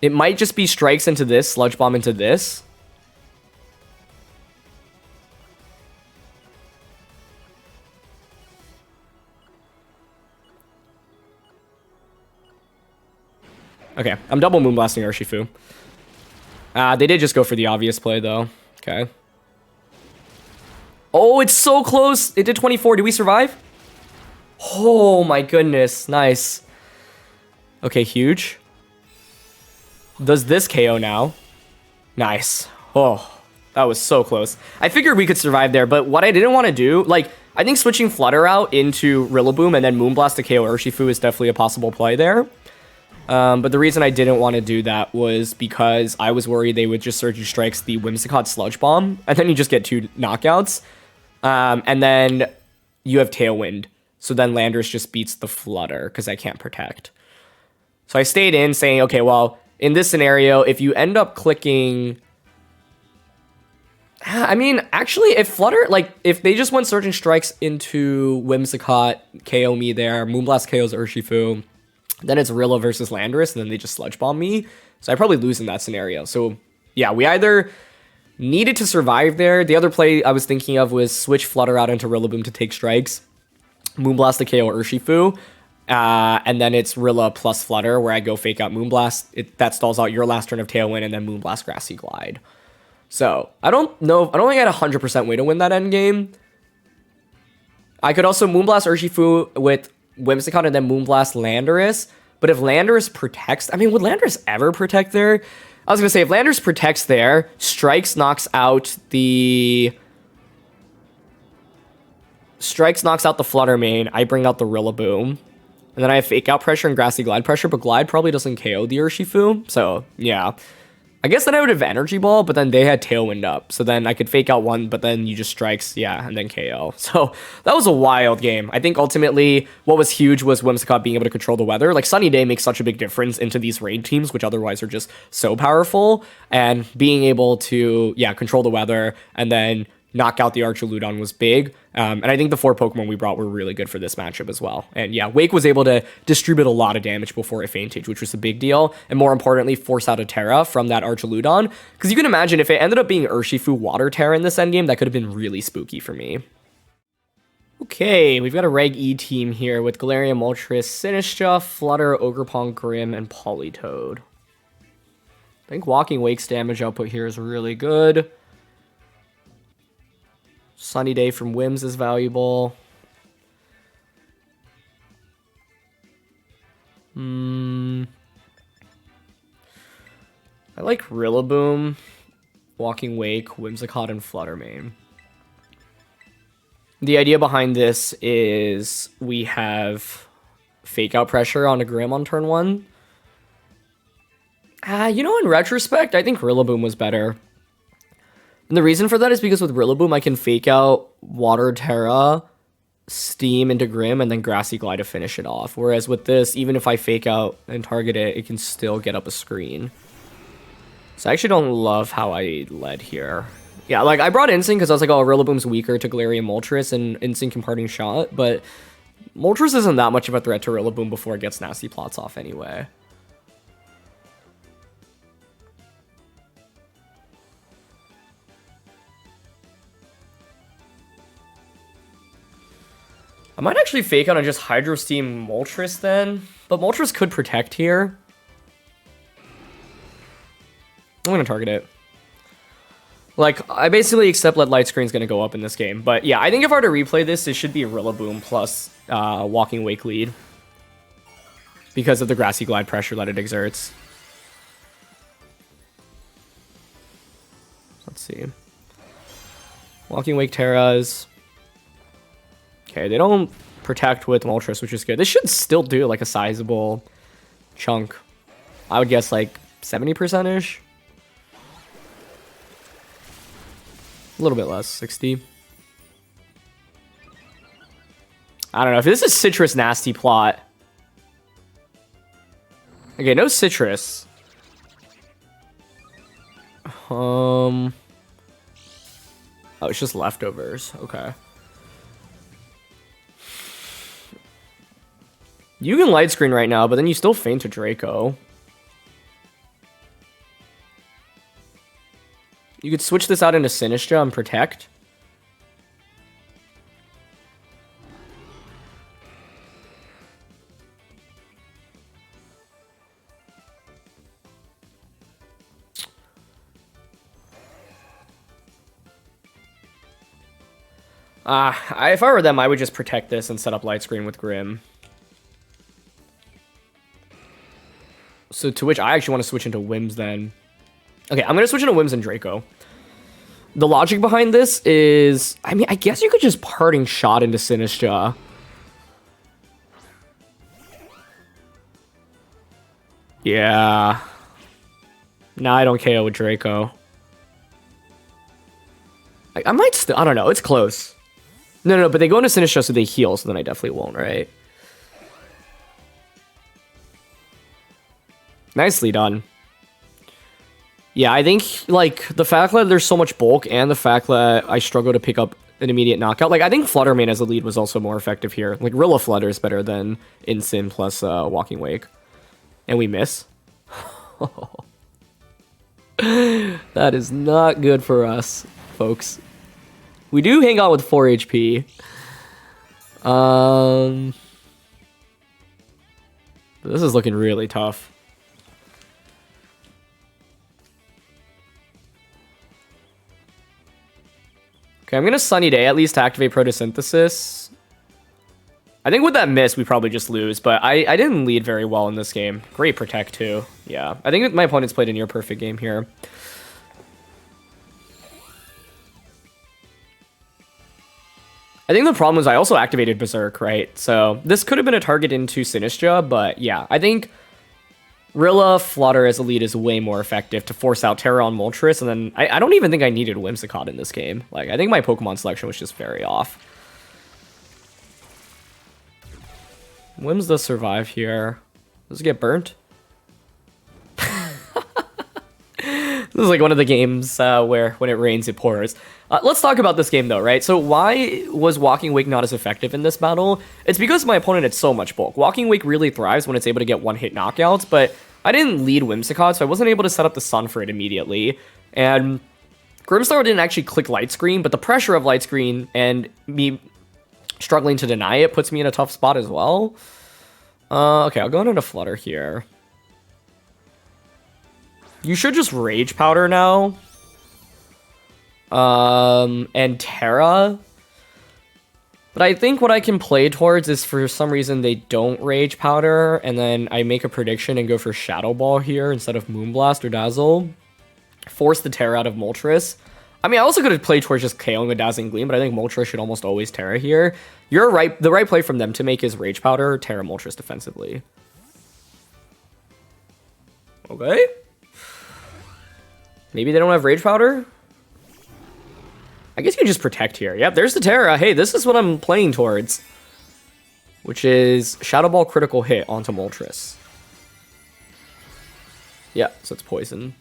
It might just be strikes into this, Sludge Bomb into this. Okay, I'm double Moonblasting Urshifu. They did just go for the obvious play, though. Okay. Oh, it's so close. It did 24. Did we survive? Oh, my goodness. Nice. Okay, huge. Does this KO now? Nice. Oh, that was so close. I figured we could survive there, but what I didn't want to do, like, I think switching Flutter out into Rillaboom and then Moonblast to KO Urshifu is definitely a possible play there. But the reason I didn't want to do that was because I was worried they would just Surging Strikes the Whimsicott Sludge Bomb, and then you just get 2 knockouts. And then you have Tailwind. So then Landers just beats the Flutter because I can't protect. So I stayed in saying, okay, well, in this scenario, if you end up clicking... I mean, actually, if Flutter, like, if they just went Surging Strikes into Whimsicott, KO me there, Moonblast KOs Urshifu, then it's Rilla versus Landorus, and then they just Sludge Bomb me. So I probably lose in that scenario. So, yeah, we either needed to survive there. The other play I was thinking of was switch Flutter out into Rillaboom to take strikes, Moonblast to KO Urshifu, and then it's Rilla plus Flutter where I go fake out Moonblast. That stalls out your last turn of Tailwind, and then Moonblast Grassy Glide. So I don't know. I don't think I had 100% way to win that end game. I could also Moonblast Urshifu with Whimsicott and then Moonblast Landorus. But if Landorus protects, I mean, would Landorus ever protect there? I was going to say, if Landorus protects there, Strikes knocks out the Flutter main. I bring out the Rillaboom. And then I have Fake Out Pressure and Grassy Glide Pressure, but Glide probably doesn't KO the Urshifu. So, yeah. I guess then I would have Energy Ball, but then they had Tailwind up. So then I could fake out one, but then you just Strikes, yeah, and then KO. So that was a wild game. I think ultimately what was huge was Whimsicott being able to control the weather. Like Sunny Day makes such a big difference into these raid teams, which otherwise are just so powerful. And being able to, yeah, control the weather and then knock out the Archaludon was big. And I think the 4 Pokemon we brought were really good for this matchup as well. And yeah, Wake was able to distribute a lot of damage before it fainted, which was a big deal. And more importantly, force out a Terra from that Archaludon. Because you can imagine if it ended up being Urshifu Water Terra in this endgame, that could have been really spooky for me. Okay, we've got a Reg E team here with Galarian Moltres, Sinistcha, Flutter, Ogerpon, Grim, and Politoed. I think Walking Wake's damage output here is really good. Sunny Day from Whims is valuable. I like Rillaboom, Walking Wake, Whimsicott, and Fluttermane. The idea behind this is we have Fake Out Pressure on a Grim on turn 1. You know, in retrospect, I think Rillaboom was better. And the reason for that is because with Rillaboom, I can fake out Water Terra, Steam into Grim, and then Grassy Glide to finish it off. Whereas with this, even if I fake out and target it, it can still get up a screen. So I actually don't love how I led here. Yeah, like I brought Instinct because I was like, oh, Rillaboom's weaker to Galarian Moltres and Instinct can Parting Shot, but Moltres isn't that much of a threat to Rillaboom before it gets nasty plots off anyway. I might actually fake out and just Hydro Steam Moltres then, but Moltres could protect here. I'm going to target it. Like, I basically accept that Light Screen's going to go up in this game, but yeah, I think if I were to replay this, it should be Rillaboom plus Walking Wake lead because of the Grassy Glide pressure that it exerts. Let's see. Walking Wake Terras. Okay, they don't protect with Moltres, which is good. This should still do like a sizable chunk. I would guess like 70%-ish. A little bit less, 60. I don't know. If this is Citrus Nasty Plot. Okay, no Citrus. Oh, it's just leftovers. Okay. You can Light Screen right now, but then you still faint to Draco. You could switch this out into Sinistcha and Protect. If I were them, I would just Protect this and set up Light Screen with Grim. So to which I actually want to switch into Whims then. Okay, I'm going to switch into Whims and Draco. The logic behind this is, I mean, I guess you could just Parting Shot into Sinistcha. Yeah. Nah, I don't KO with Draco. I might still, I don't know, it's close. No, but they go into Sinistcha so they heal, so then I definitely won't, right? Nicely done. Yeah, I think, like, the fact that there's so much bulk and the fact that I struggle to pick up an immediate knockout. Like, I think Fluttermane as a lead was also more effective here. Like, Rilla Flutter is better than Instant plus Walking Wake. And we miss. That is not good for us, folks. We do hang out with 4 HP. This is looking really tough. Okay, I'm gonna Sunny Day at least to activate Photosynthesis. I think with that miss, we probably just lose, but I didn't lead very well in this game. Great Protect, too. Yeah, I think my opponent's played a near-perfect game here. I think the problem is I also activated Berserk, right? So this could have been a target into Sinistra, but yeah, I think Rilla Flutter as a lead is way more effective to force out Terra on Moltres, and then I don't even think I needed Whimsicott in this game. Like, I think my Pokemon selection was just very off. Whims does survive here. Does it get burnt? This is like one of the games where when it rains, it pours. Let's talk about this game though, right? So why was Walking Wake not as effective in this battle? It's because my opponent had so much bulk. Walking Wake really thrives when it's able to get one-hit knockouts, but I didn't lead Whimsicott, so I wasn't able to set up the Sun for it immediately. And Grimstar didn't actually click Light Screen, but the pressure of Light Screen and me struggling to deny it puts me in a tough spot as well. Okay, I'll go into Flutter here. You should just Rage Powder now. And Terra. But I think what I can play towards is for some reason they don't Rage Powder, and then I make a prediction and go for Shadow Ball here instead of Moonblast or Dazzle. Force the Terra out of Moltres. I mean, I also could have played towards just KOing with Dazzling Gleam, but I think Moltres should almost always Terra here. You're right. The right play from them to make is Rage Powder, Terra Moltres defensively. Okay. Maybe they don't have Rage Powder? I guess you can just Protect here. Yep, there's the Terra. Hey, this is what I'm playing towards. Which is Shadow Ball critical hit onto Moltres. Yeah, so it's poison.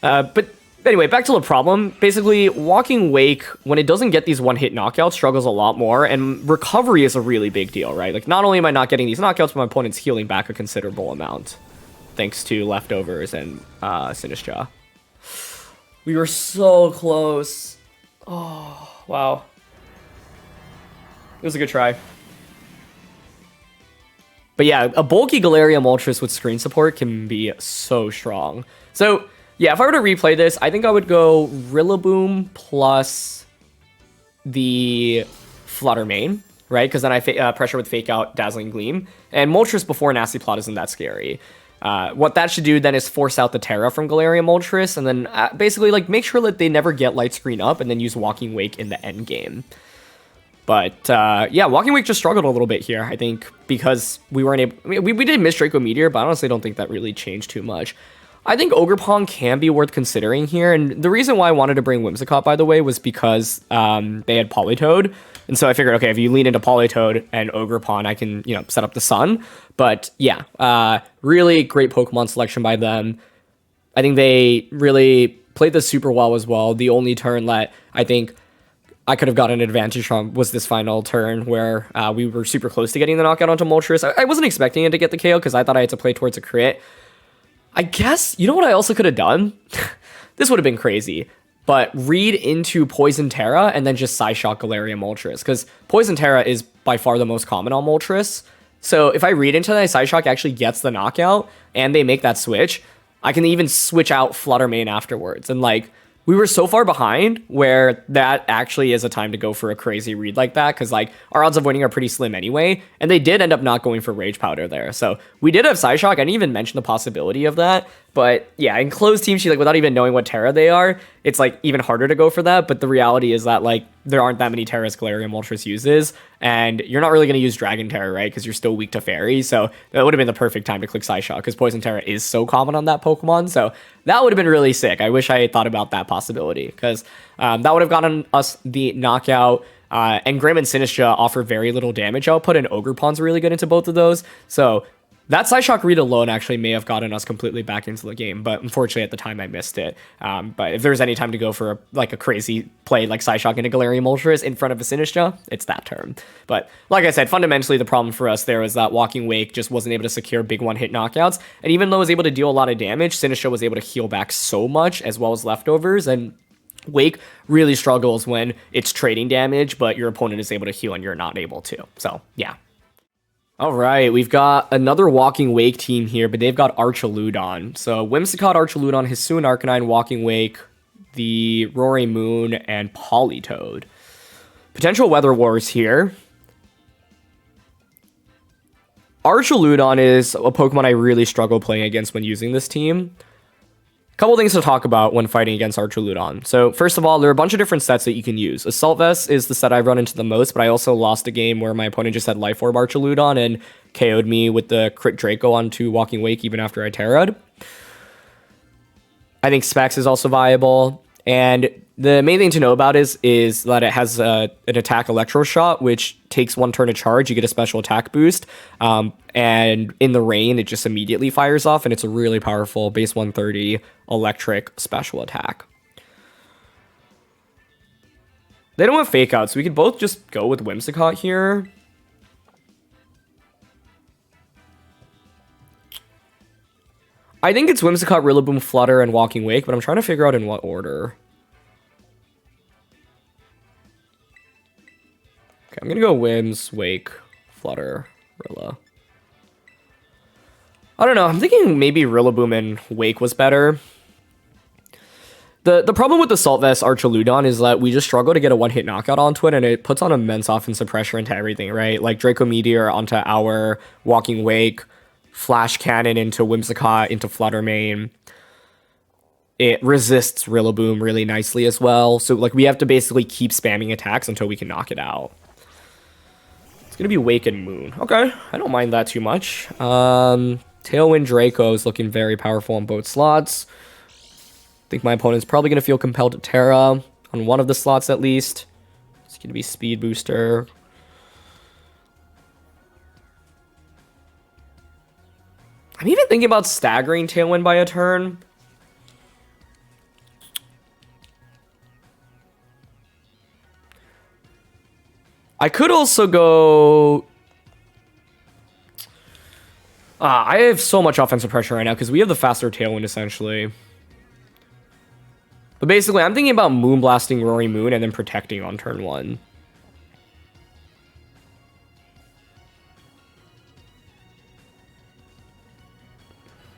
But anyway, back to the problem. Basically, Walking Wake, when it doesn't get these one-hit knockouts, struggles a lot more, and recovery is a really big deal, right? Like, not only am I not getting these knockouts, but my opponent's healing back a considerable amount. Thanks to Leftovers and Sinistra. We were so close. Oh, wow. It was a good try. But yeah, a bulky Galarian Moltres with screen support can be so strong. So, yeah, if I were to replay this, I think I would go Rillaboom plus the Flutter main, right? Because then I pressure with Fake Out, Dazzling Gleam. And Moltres before Nasty Plot isn't that scary. What that should do then is force out the Terra from Galarian Moltres, and then basically like make sure that they never get Light Screen up, and then use Walking Wake in the end game. But yeah, Walking Wake just struggled a little bit here, I think, because we weren't able. I mean, we did miss Draco Meteor, but I honestly don't think that really changed too much. I think Ogerpon can be worth considering here, and the reason why I wanted to bring Whimsicott, by the way, was because they had Politoed, and so I figured, okay, if you lean into Politoed and Ogerpon, I can, you know, set up the Sun. But yeah, really great Pokemon selection by them. I think they really played this super well as well. The only turn that I think I could have gotten an advantage from was this final turn where we were super close to getting the knockout onto Moltres. I wasn't expecting it to get the KO because I thought I had to play towards a crit. I guess, you know what I also could have done? This would have been crazy. But read into Poison Terra and then just Psyshock Galarian Moltres. Because Poison Terra is by far the most common on Moltres. So if I read into that, Psyshock actually gets the knockout and they make that switch, I can even switch out Flutter Mane afterwards. And like, we were so far behind where that actually is a time to go for a crazy read like that, because like our odds of winning are pretty slim anyway, and they did end up not going for Rage Powder there. So we did have Psyshock. I didn't even mention the possibility of that, but yeah, in closed team sheet, like without even knowing what Terra they are, it's like even harder to go for that. But the reality is that like there aren't that many Terras Galarian Moltres uses, and you're not really going to use Dragon Terra, right? Because you're still weak to Fairy, so that would have been the perfect time to click Psyshock, because Poison Terra is so common on that Pokemon. So that would have been really sick. I wish I had thought about that possibility, because that would have gotten us the knockout. And Grim and Sinistra offer very little damage output, and Ogerpon's really good into both of those. So That Psyshock read alone actually may have gotten us completely back into the game, but unfortunately at the time I missed it. But if there's any time to go for a crazy play like Psyshock into Galarian Moltres in front of a Sinistcha, it's that turn. But like I said, fundamentally the problem for us there was that Walking Wake just wasn't able to secure big one-hit knockouts, and even though it was able to deal a lot of damage, Sinistcha was able to heal back so much as well as leftovers, and Wake really struggles when it's trading damage, but your opponent is able to heal and you're not able to. So, yeah. All right, we've got another Walking Wake team here, but they've got Archaludon. So Whimsicott, Archaludon, Hisuian Arcanine, Walking Wake, the Roaring Moon, and Politoed. Potential Weather Wars here. Archaludon is a Pokemon I really struggle playing against when using this team. Couple things to talk about when fighting against Archaludon. So first of all, there are a bunch of different sets that you can use. Assault Vest is the set I've run into the most, but I also lost a game where my opponent just had Life Orb Archaludon and KO'd me with the crit Draco onto Walking Wake even after I Terra'd. I think Specs is also viable, and the main thing to know about is that it has an attack Electro Shot, which takes 1 turn to charge. You get a special attack boost, and in the rain, it just immediately fires off, and it's a really powerful base 130 electric special attack. They don't have Fake Out, so we could both just go with Whimsicott here. I think it's Whimsicott, Rillaboom, Flutter, and Walking Wake, but I'm trying to figure out in what order. Okay, I'm gonna go Whims, Wake, Flutter, Rilla. I don't know, I'm thinking maybe Rillaboom and Wake was better. The problem with the Assault Vest Archaludon is that we just struggle to get a one-hit knockout onto it, and it puts on immense offensive pressure into everything, right? Like Draco Meteor onto our Walking Wake, Flash Cannon into Whimsicott, into Flutter Mane. It resists Rillaboom really nicely as well, so like we have to basically keep spamming attacks until we can knock it out. It's going to be Wake and Moon. Okay, I don't mind that too much. Tailwind Draco is looking very powerful on both slots. I think my opponent's probably going to feel compelled to Terra on one of the slots at least. It's going to be Speed Booster. I'm even thinking about staggering Tailwind by a turn. I could also go... I have so much offensive pressure right now because we have the faster Tailwind, essentially. But basically, I'm thinking about Moonblasting Roaring Moon and then protecting on turn 1.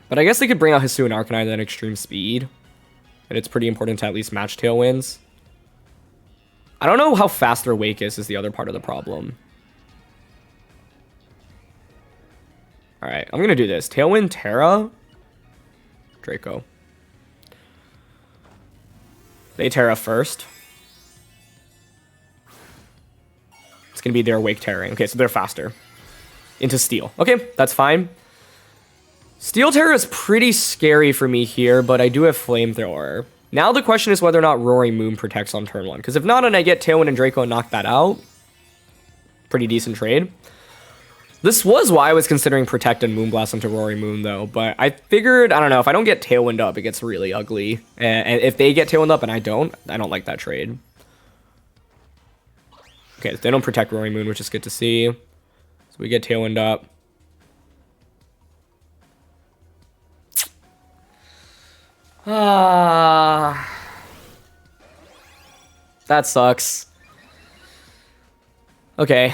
But I guess they could bring out Hisuian Arcanine at extreme speed. And it's pretty important to at least match Tailwinds. I don't know how fast their Wake is the other part of the problem. Alright, I'm going to do this. Tailwind, Terra, Draco. They Terra first. It's going to be their Wake Terra. Okay, so they're faster. Into Steel. Okay, that's fine. Steel Terra is pretty scary for me here, but I do have Flamethrower. Now the question is whether or not Roaring Moon protects on turn 1. Because if not, and I get Tailwind and Draco and knock that out, pretty decent trade. This was why I was considering Protect and Moonblast into Roaring Moon, though. But I figured, I don't know, if I don't get Tailwind up, it gets really ugly. And if they get Tailwind up and I don't like that trade. Okay, they don't protect Roaring Moon, which is good to see. So we get Tailwind up. That sucks. Okay.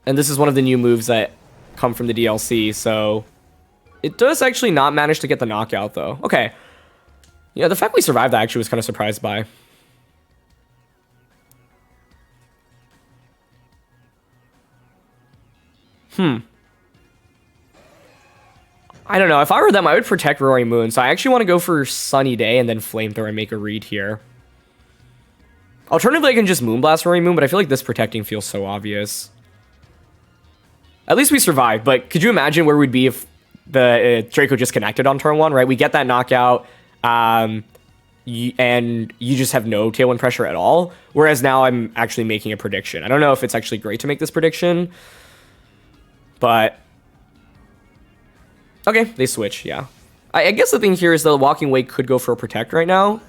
And this is one of the new moves that come from the DLC, so it does actually not manage to get the knockout, though. Okay. Yeah, the fact we survived that actually was kind of surprised by. I don't know. If I were them, I would protect Roaring Moon. So I actually want to go for Sunny Day and then Flamethrower and make a read here. Alternatively, I can just Moonblast Roaring Moon, but I feel like this protecting feels so obvious. At least we survived, but could you imagine where we'd be if the Draco just connected on turn 1, right? We get that knockout, and you just have no Tailwind pressure at all. Whereas now I'm actually making a prediction. I don't know if it's actually great to make this prediction. But okay, they switch, yeah. I guess the thing here is the Walking Wake could go for a Protect right now.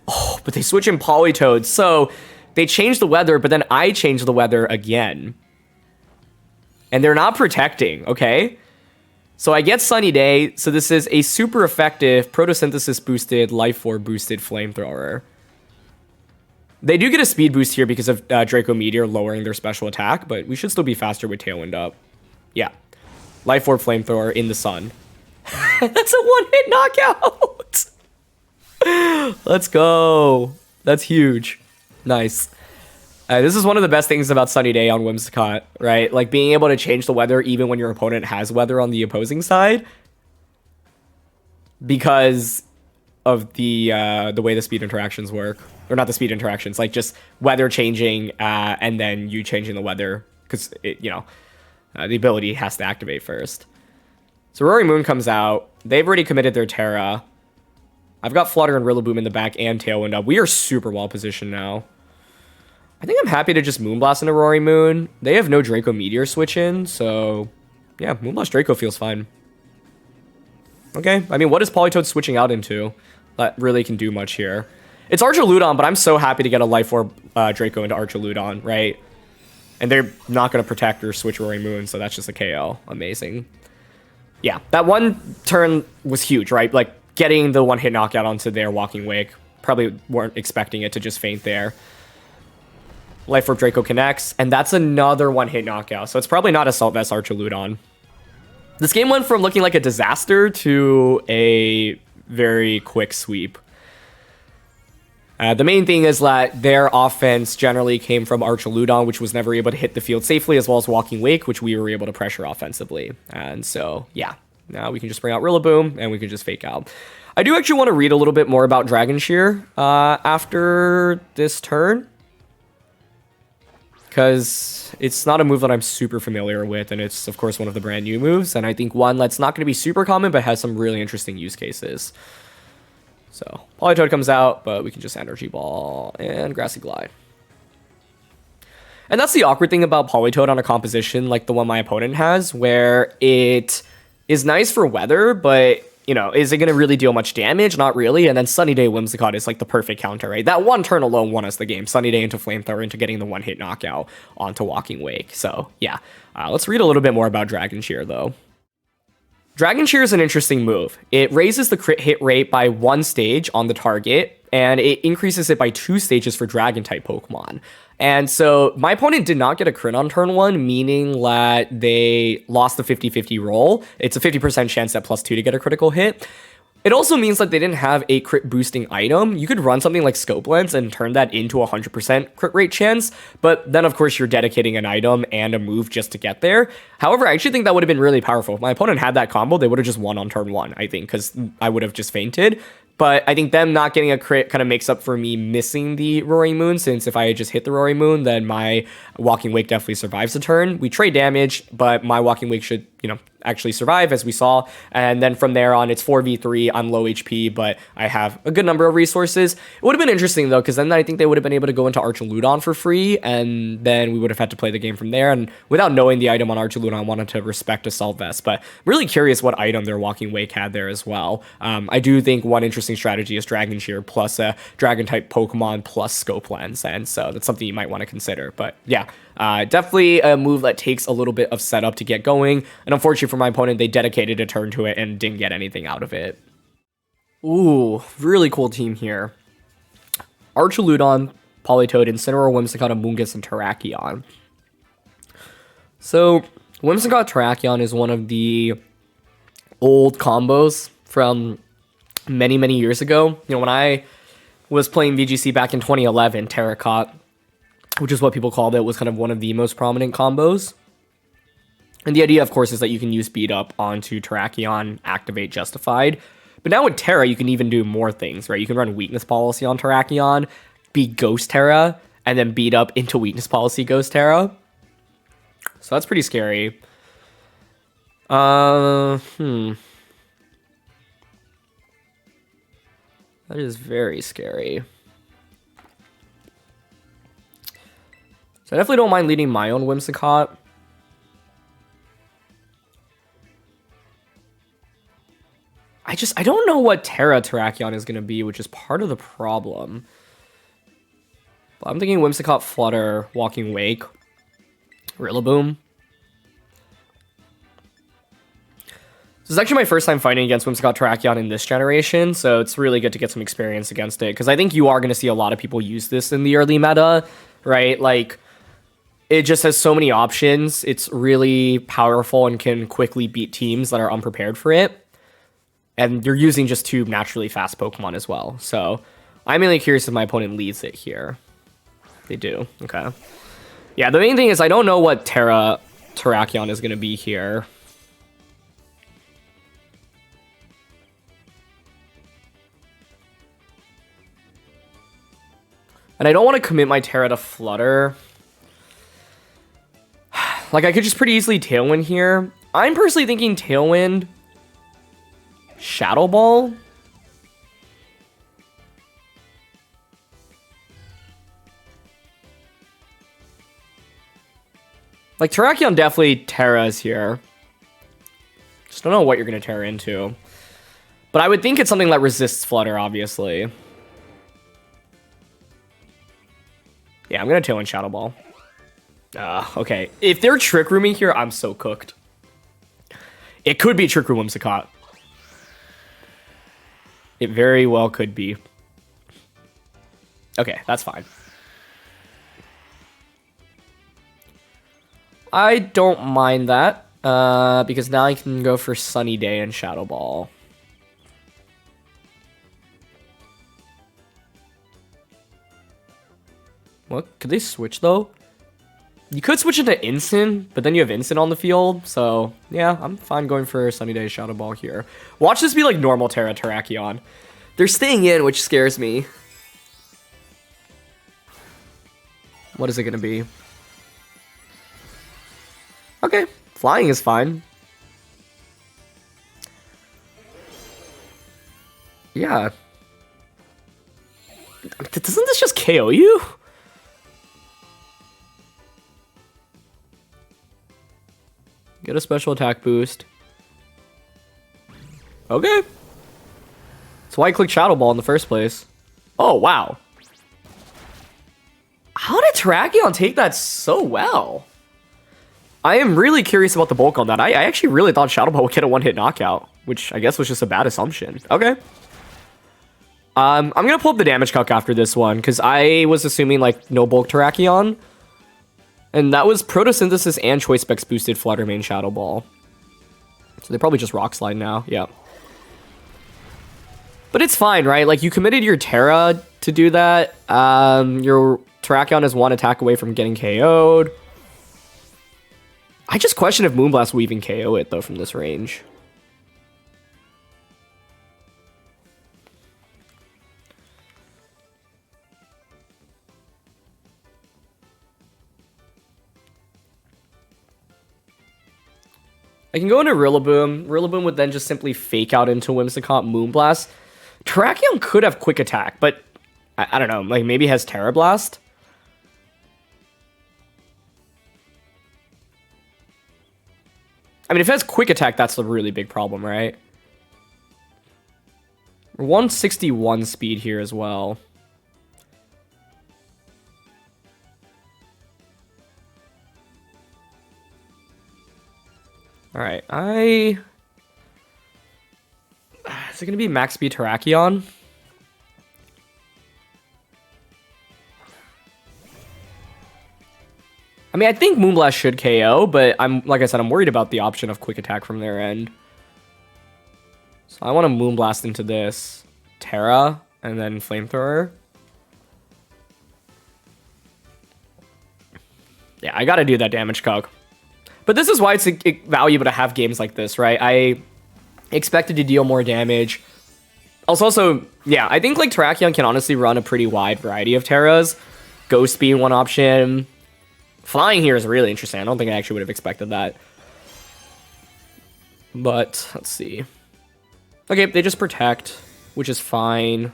Oh, but they switch in Politoed, so they change the weather, but then I change the weather again. And they're not protecting, okay? So I get Sunny Day, so this is a super effective Photosynthesis boosted, Life Orb boosted Flamethrower. They do get a speed boost here because of Draco Meteor lowering their special attack, but we should still be faster with Tailwind up. Yeah. Life Orb Flamethrower in the sun. That's a one-hit knockout! Let's go. That's huge. Nice. This is one of the best things about Sunny Day on Whimsicott, right? Like, being able to change the weather even when your opponent has weather on the opposing side. Because of the way the speed interactions work. Or not the speed interactions, like just weather changing and then you changing the weather. Because, the ability has to activate first. So Roaring Moon comes out. They've already committed their Terra. I've got Flutter and Rillaboom in the back and Tailwind up. We are super well positioned now. I think I'm happy to just Moonblast into Roaring Moon. They have no Draco Meteor switch in, so yeah, Moonblast Draco feels fine. Okay, I mean, what is Politoed switching out into? That really can do much here. It's Archaludon, but I'm so happy to get a Life Orb Draco into Archaludon, right? And they're not going to protect or switch Roaring Moon, so that's just a KO. Amazing. Yeah, that one turn was huge, right? Like, getting the one-hit knockout onto their Walking Wake. Probably weren't expecting it to just faint there. Life Orb Draco connects, and that's another one-hit knockout. So it's probably not Assault Vest Archaludon. This game went from looking like a disaster to a very quick sweep. The main thing is that their offense generally came from Archaludon, which was never able to hit the field safely, as well as Walking Wake, which we were able to pressure offensively. And so, yeah, now we can just bring out Rillaboom, and we can just fake out. I do actually want to read a little bit more about Dragon Shear after this turn, because it's not a move that I'm super familiar with, and it's, of course, one of the brand new moves, and I think one that's not going to be super common, but has some really interesting use cases. So, Politoed comes out, but we can just Energy Ball and Grassy Glide. And that's the awkward thing about Politoed on a composition like the one my opponent has, where it is nice for weather, but, is it going to really deal much damage? Not really. And then Sunny Day Whimsicott is like the perfect counter, right? That one turn alone won us the game. Sunny Day into Flamethrower into getting the one-hit knockout onto Walking Wake. So, yeah. Let's read a little bit more about Dragon Shear, though. Dragon Shear is an interesting move. It raises the crit hit rate by 1 stage on the target, and it increases it by 2 stages for Dragon-type Pokemon. And so my opponent did not get a crit on turn 1, meaning that they lost the 50-50 roll. It's a 50% chance at +2 to get a critical hit. It also means that they didn't have a crit boosting item. You could run something like Scope Lens and turn that into a 100% crit rate chance, but then of course you're dedicating an item and a move just to get there. However, I actually think that would have been really powerful. If my opponent had that combo, they would have just won on turn 1, I think, because I would have just fainted. But I think them not getting a crit kind of makes up for me missing the Roaring Moon, since if I had just hit the Roaring Moon, then my Walking Wake definitely survives the turn. We trade damage, but my Walking Wake should, actually survive, as we saw. And then from there on, it's 4v3. I'm low HP, but I have a good number of resources. It would have been interesting, though, because then I think they would have been able to go into Archaludon for free, and then we would have had to play the game from there. And without knowing the item on Archaludon, I wanted to respect Assault Vest, but really curious what item their Walking Wake had there as well. I do think one interesting strategy is Dragon Shear plus a Dragon-type Pokemon plus Scope Lens, and so that's something you might want to consider. But yeah, definitely a move that takes a little bit of setup to get going, and unfortunately for my opponent, they dedicated a turn to it and didn't get anything out of it. Ooh, really cool team here. Archaludon, Politoed, Incineroar, Whimsicott, Amoonguss, and Terrakion. So, Whimsicott Terrakion is one of the old combos from many, many years ago. When I was playing VGC back in 2011, Terrakion, which is what people called it, was kind of one of the most prominent combos. And the idea, of course, is that you can use Beat Up onto Terrakion, activate Justified. But now with Terra, you can even do more things, right? You can run Weakness Policy on Terrakion, beat Ghost Terra, and then Beat Up into Weakness Policy Ghost Terra. So that's pretty scary. That is very scary. So I definitely don't mind leading my own Whimsicott. I don't know what Terra Terrakion is going to be, which is part of the problem. But I'm thinking Whimsicott, Flutter, Walking Wake, Rillaboom. This is actually my first time fighting against Whimsicott Terrakion in this generation, so it's really good to get some experience against it, because I think you are going to see a lot of people use this in the early meta, right? Like, it just has so many options. It's really powerful and can quickly beat teams that are unprepared for it. And you're using just 2 naturally fast Pokemon as well. So I'm really curious if my opponent leads it here. They do. Okay. Yeah, the main thing is I don't know what Terra Terrakion is going to be here. And I don't want to commit my Terra to Flutter. Like, I could just pretty easily Tailwind here. I'm personally thinking Tailwind, Shadow Ball. Like, Terrakion definitely Terras here. Just don't know what you're going to Terra into. But I would think it's something that resists Flutter, obviously. Yeah, I'm going to Tailwind Shadow Ball. Okay. If they're Trick Rooming here, I'm so cooked. It could be Trick Room Whimsicott. It very well could be. Okay, that's fine. I don't mind that, because now I can go for Sunny Day and Shadow Ball. What? Could they switch, though? You could switch into Instant, but then you have Instant on the field, so yeah, I'm fine going for Sunny Day Shadow Ball here. Watch this be like normal Terra Terrakion. They're staying in, which scares me. What is it gonna be? Okay, flying is fine. Yeah. Doesn't this just KO you? Get a special attack boost. Okay. That's why I clicked Shadow Ball in the first place. Oh, wow. How did Terrakion take that so well? I am really curious about the bulk on that. I actually really thought Shadow Ball would get a one-hit knockout, which I guess was just a bad assumption. Okay. I'm going to pull up the damage calc after this one, because I was assuming, like, no bulk Terrakion. And that was Photosynthesis and Choice Specs boosted Flutter Mane Shadow Ball. So they probably just Rock Slide now. Yeah. But it's fine, right? Like, you committed your Terra to do that. Your Terrakion is one attack away from getting KO'd. I just question if Moonblast will even KO it, though, from this range. I can go into Rillaboom. Rillaboom would then just simply fake out into Whimsicott Moonblast. Terrakion could have Quick Attack, but I don't know. Like, maybe it has Terra Blast. I mean, if it has Quick Attack, that's the really big problem, right? 161 speed here as well. Alright, is it going to be Max Speed Terrakion? I mean, I think Moonblast should KO, but like I said, I'm worried about the option of Quick Attack from their end. So I want to Moonblast into this Terra and then Flamethrower. Yeah, I got to do that damage calc. But this is why it's valuable to have games like this, right? I expected to deal more damage. Also, yeah, I think like Terrakion can honestly run a pretty wide variety of Terras. Ghost being one option. Flying here is really interesting. I don't think I actually would have expected that. But, let's see. Okay, they just protect, which is fine.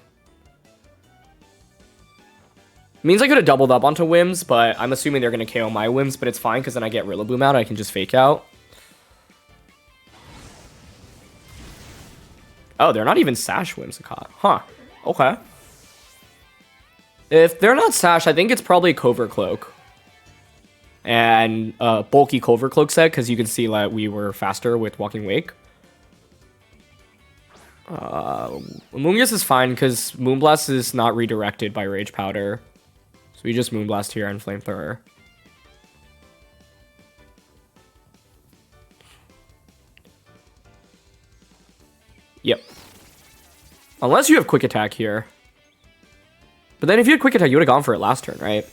Means I could have doubled up onto Whims, but I'm assuming they're going to KO my Whims, but it's fine because then I get Rillaboom out. I can just fake out. Oh, they're not even Sash Whimsicott. Huh. Okay. If they're not Sash, I think it's probably Covert Cloak. And bulky Covert Cloak set, because you can see that we were faster with Walking Wake. Moongus is fine, because Moonblast is not redirected by Rage Powder. So we just Moonblast here and Flamethrower. Yep. Unless you have Quick Attack here. But then if you had Quick Attack, you would have gone for it last turn, right?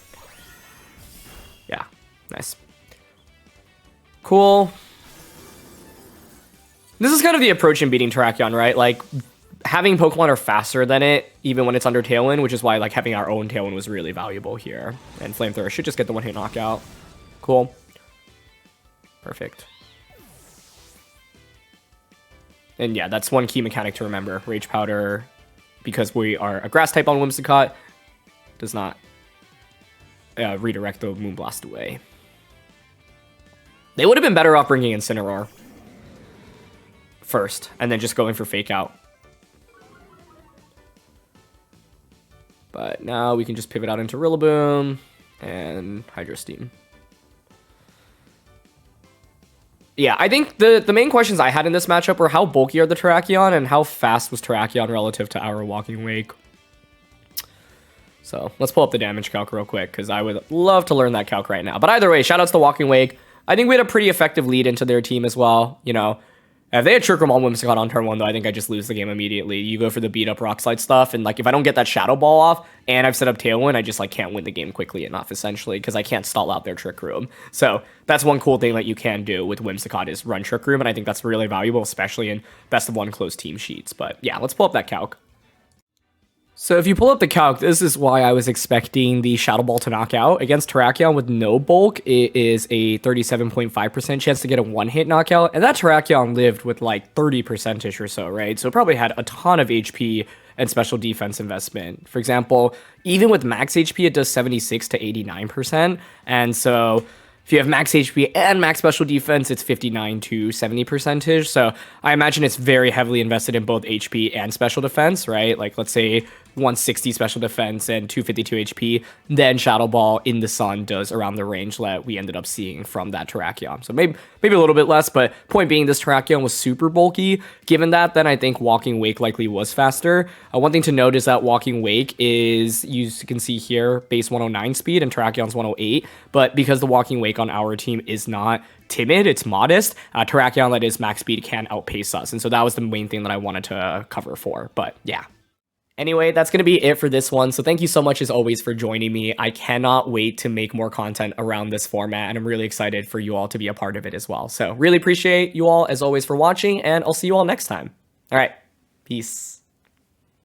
Yeah. Nice. Cool. This is kind of the approach in beating Terrakion, right? Like, having Pokemon are faster than it, even when it's under Tailwind, which is why, like, having our own Tailwind was really valuable here. And Flamethrower should just get the one-hit knockout. Cool. Perfect. And yeah, that's one key mechanic to remember. Rage Powder, because we are a Grass type on Whimsicott, does not redirect the Moonblast away. They would have been better off bringing Incineroar first, and then just going for Fake Out. But now we can just pivot out into Rillaboom and Hydro Steam. Yeah, I think the main questions I had in this matchup were how bulky are the Terrakion and how fast was Terrakion relative to our Walking Wake. So let's pull up the damage calc real quick, because I would love to learn that calc right now. But either way, shoutouts to Walking Wake. I think we had a pretty effective lead into their team as well. You know, if they had Trick Room on Whimsicott on turn 1, though, I think I just lose the game immediately. You go for the beat up Rock Slide stuff, and like if I don't get that Shadow Ball off and I've set up Tailwind, I just like can't win the game quickly enough, essentially, because I can't stall out their Trick Room. So that's one cool thing that you can do with Whimsicott is run Trick Room, and I think that's really valuable, especially in best of 1 closed team sheets. But yeah, let's pull up that calc. So if you pull up the calc, this is why I was expecting the Shadow Ball to knock out. Against Terrakion with no bulk, it is a 37.5% chance to get a one-hit knockout. And that Terrakion lived with like 30%-ish or so, right? So it probably had a ton of HP and special defense investment. For example, even with max HP, it does 76 to 89%. And so if you have max HP and max special defense, it's 59 to 70%. So I imagine it's very heavily invested in both HP and special defense, right? Like let's say 160 special defense and 252 HP, then Shadow Ball in the sun does around the range that we ended up seeing from that Terrakion. So maybe a little bit less, but point being, this Terrakion was super bulky. Given that, then I think Walking Wake likely was faster. One thing to note is that Walking Wake is, you can see here, base 109 speed and Terrakion's 108, but because the Walking Wake on our team is not timid, it's modest, Terrakion that is max speed can outpace us. And so that was the main thing that I wanted to cover for, but yeah. Anyway, that's going to be it for this one. So thank you so much as always for joining me. I cannot wait to make more content around this format, and I'm really excited for you all to be a part of it as well. So really appreciate you all as always for watching, and I'll see you all next time. All right, peace.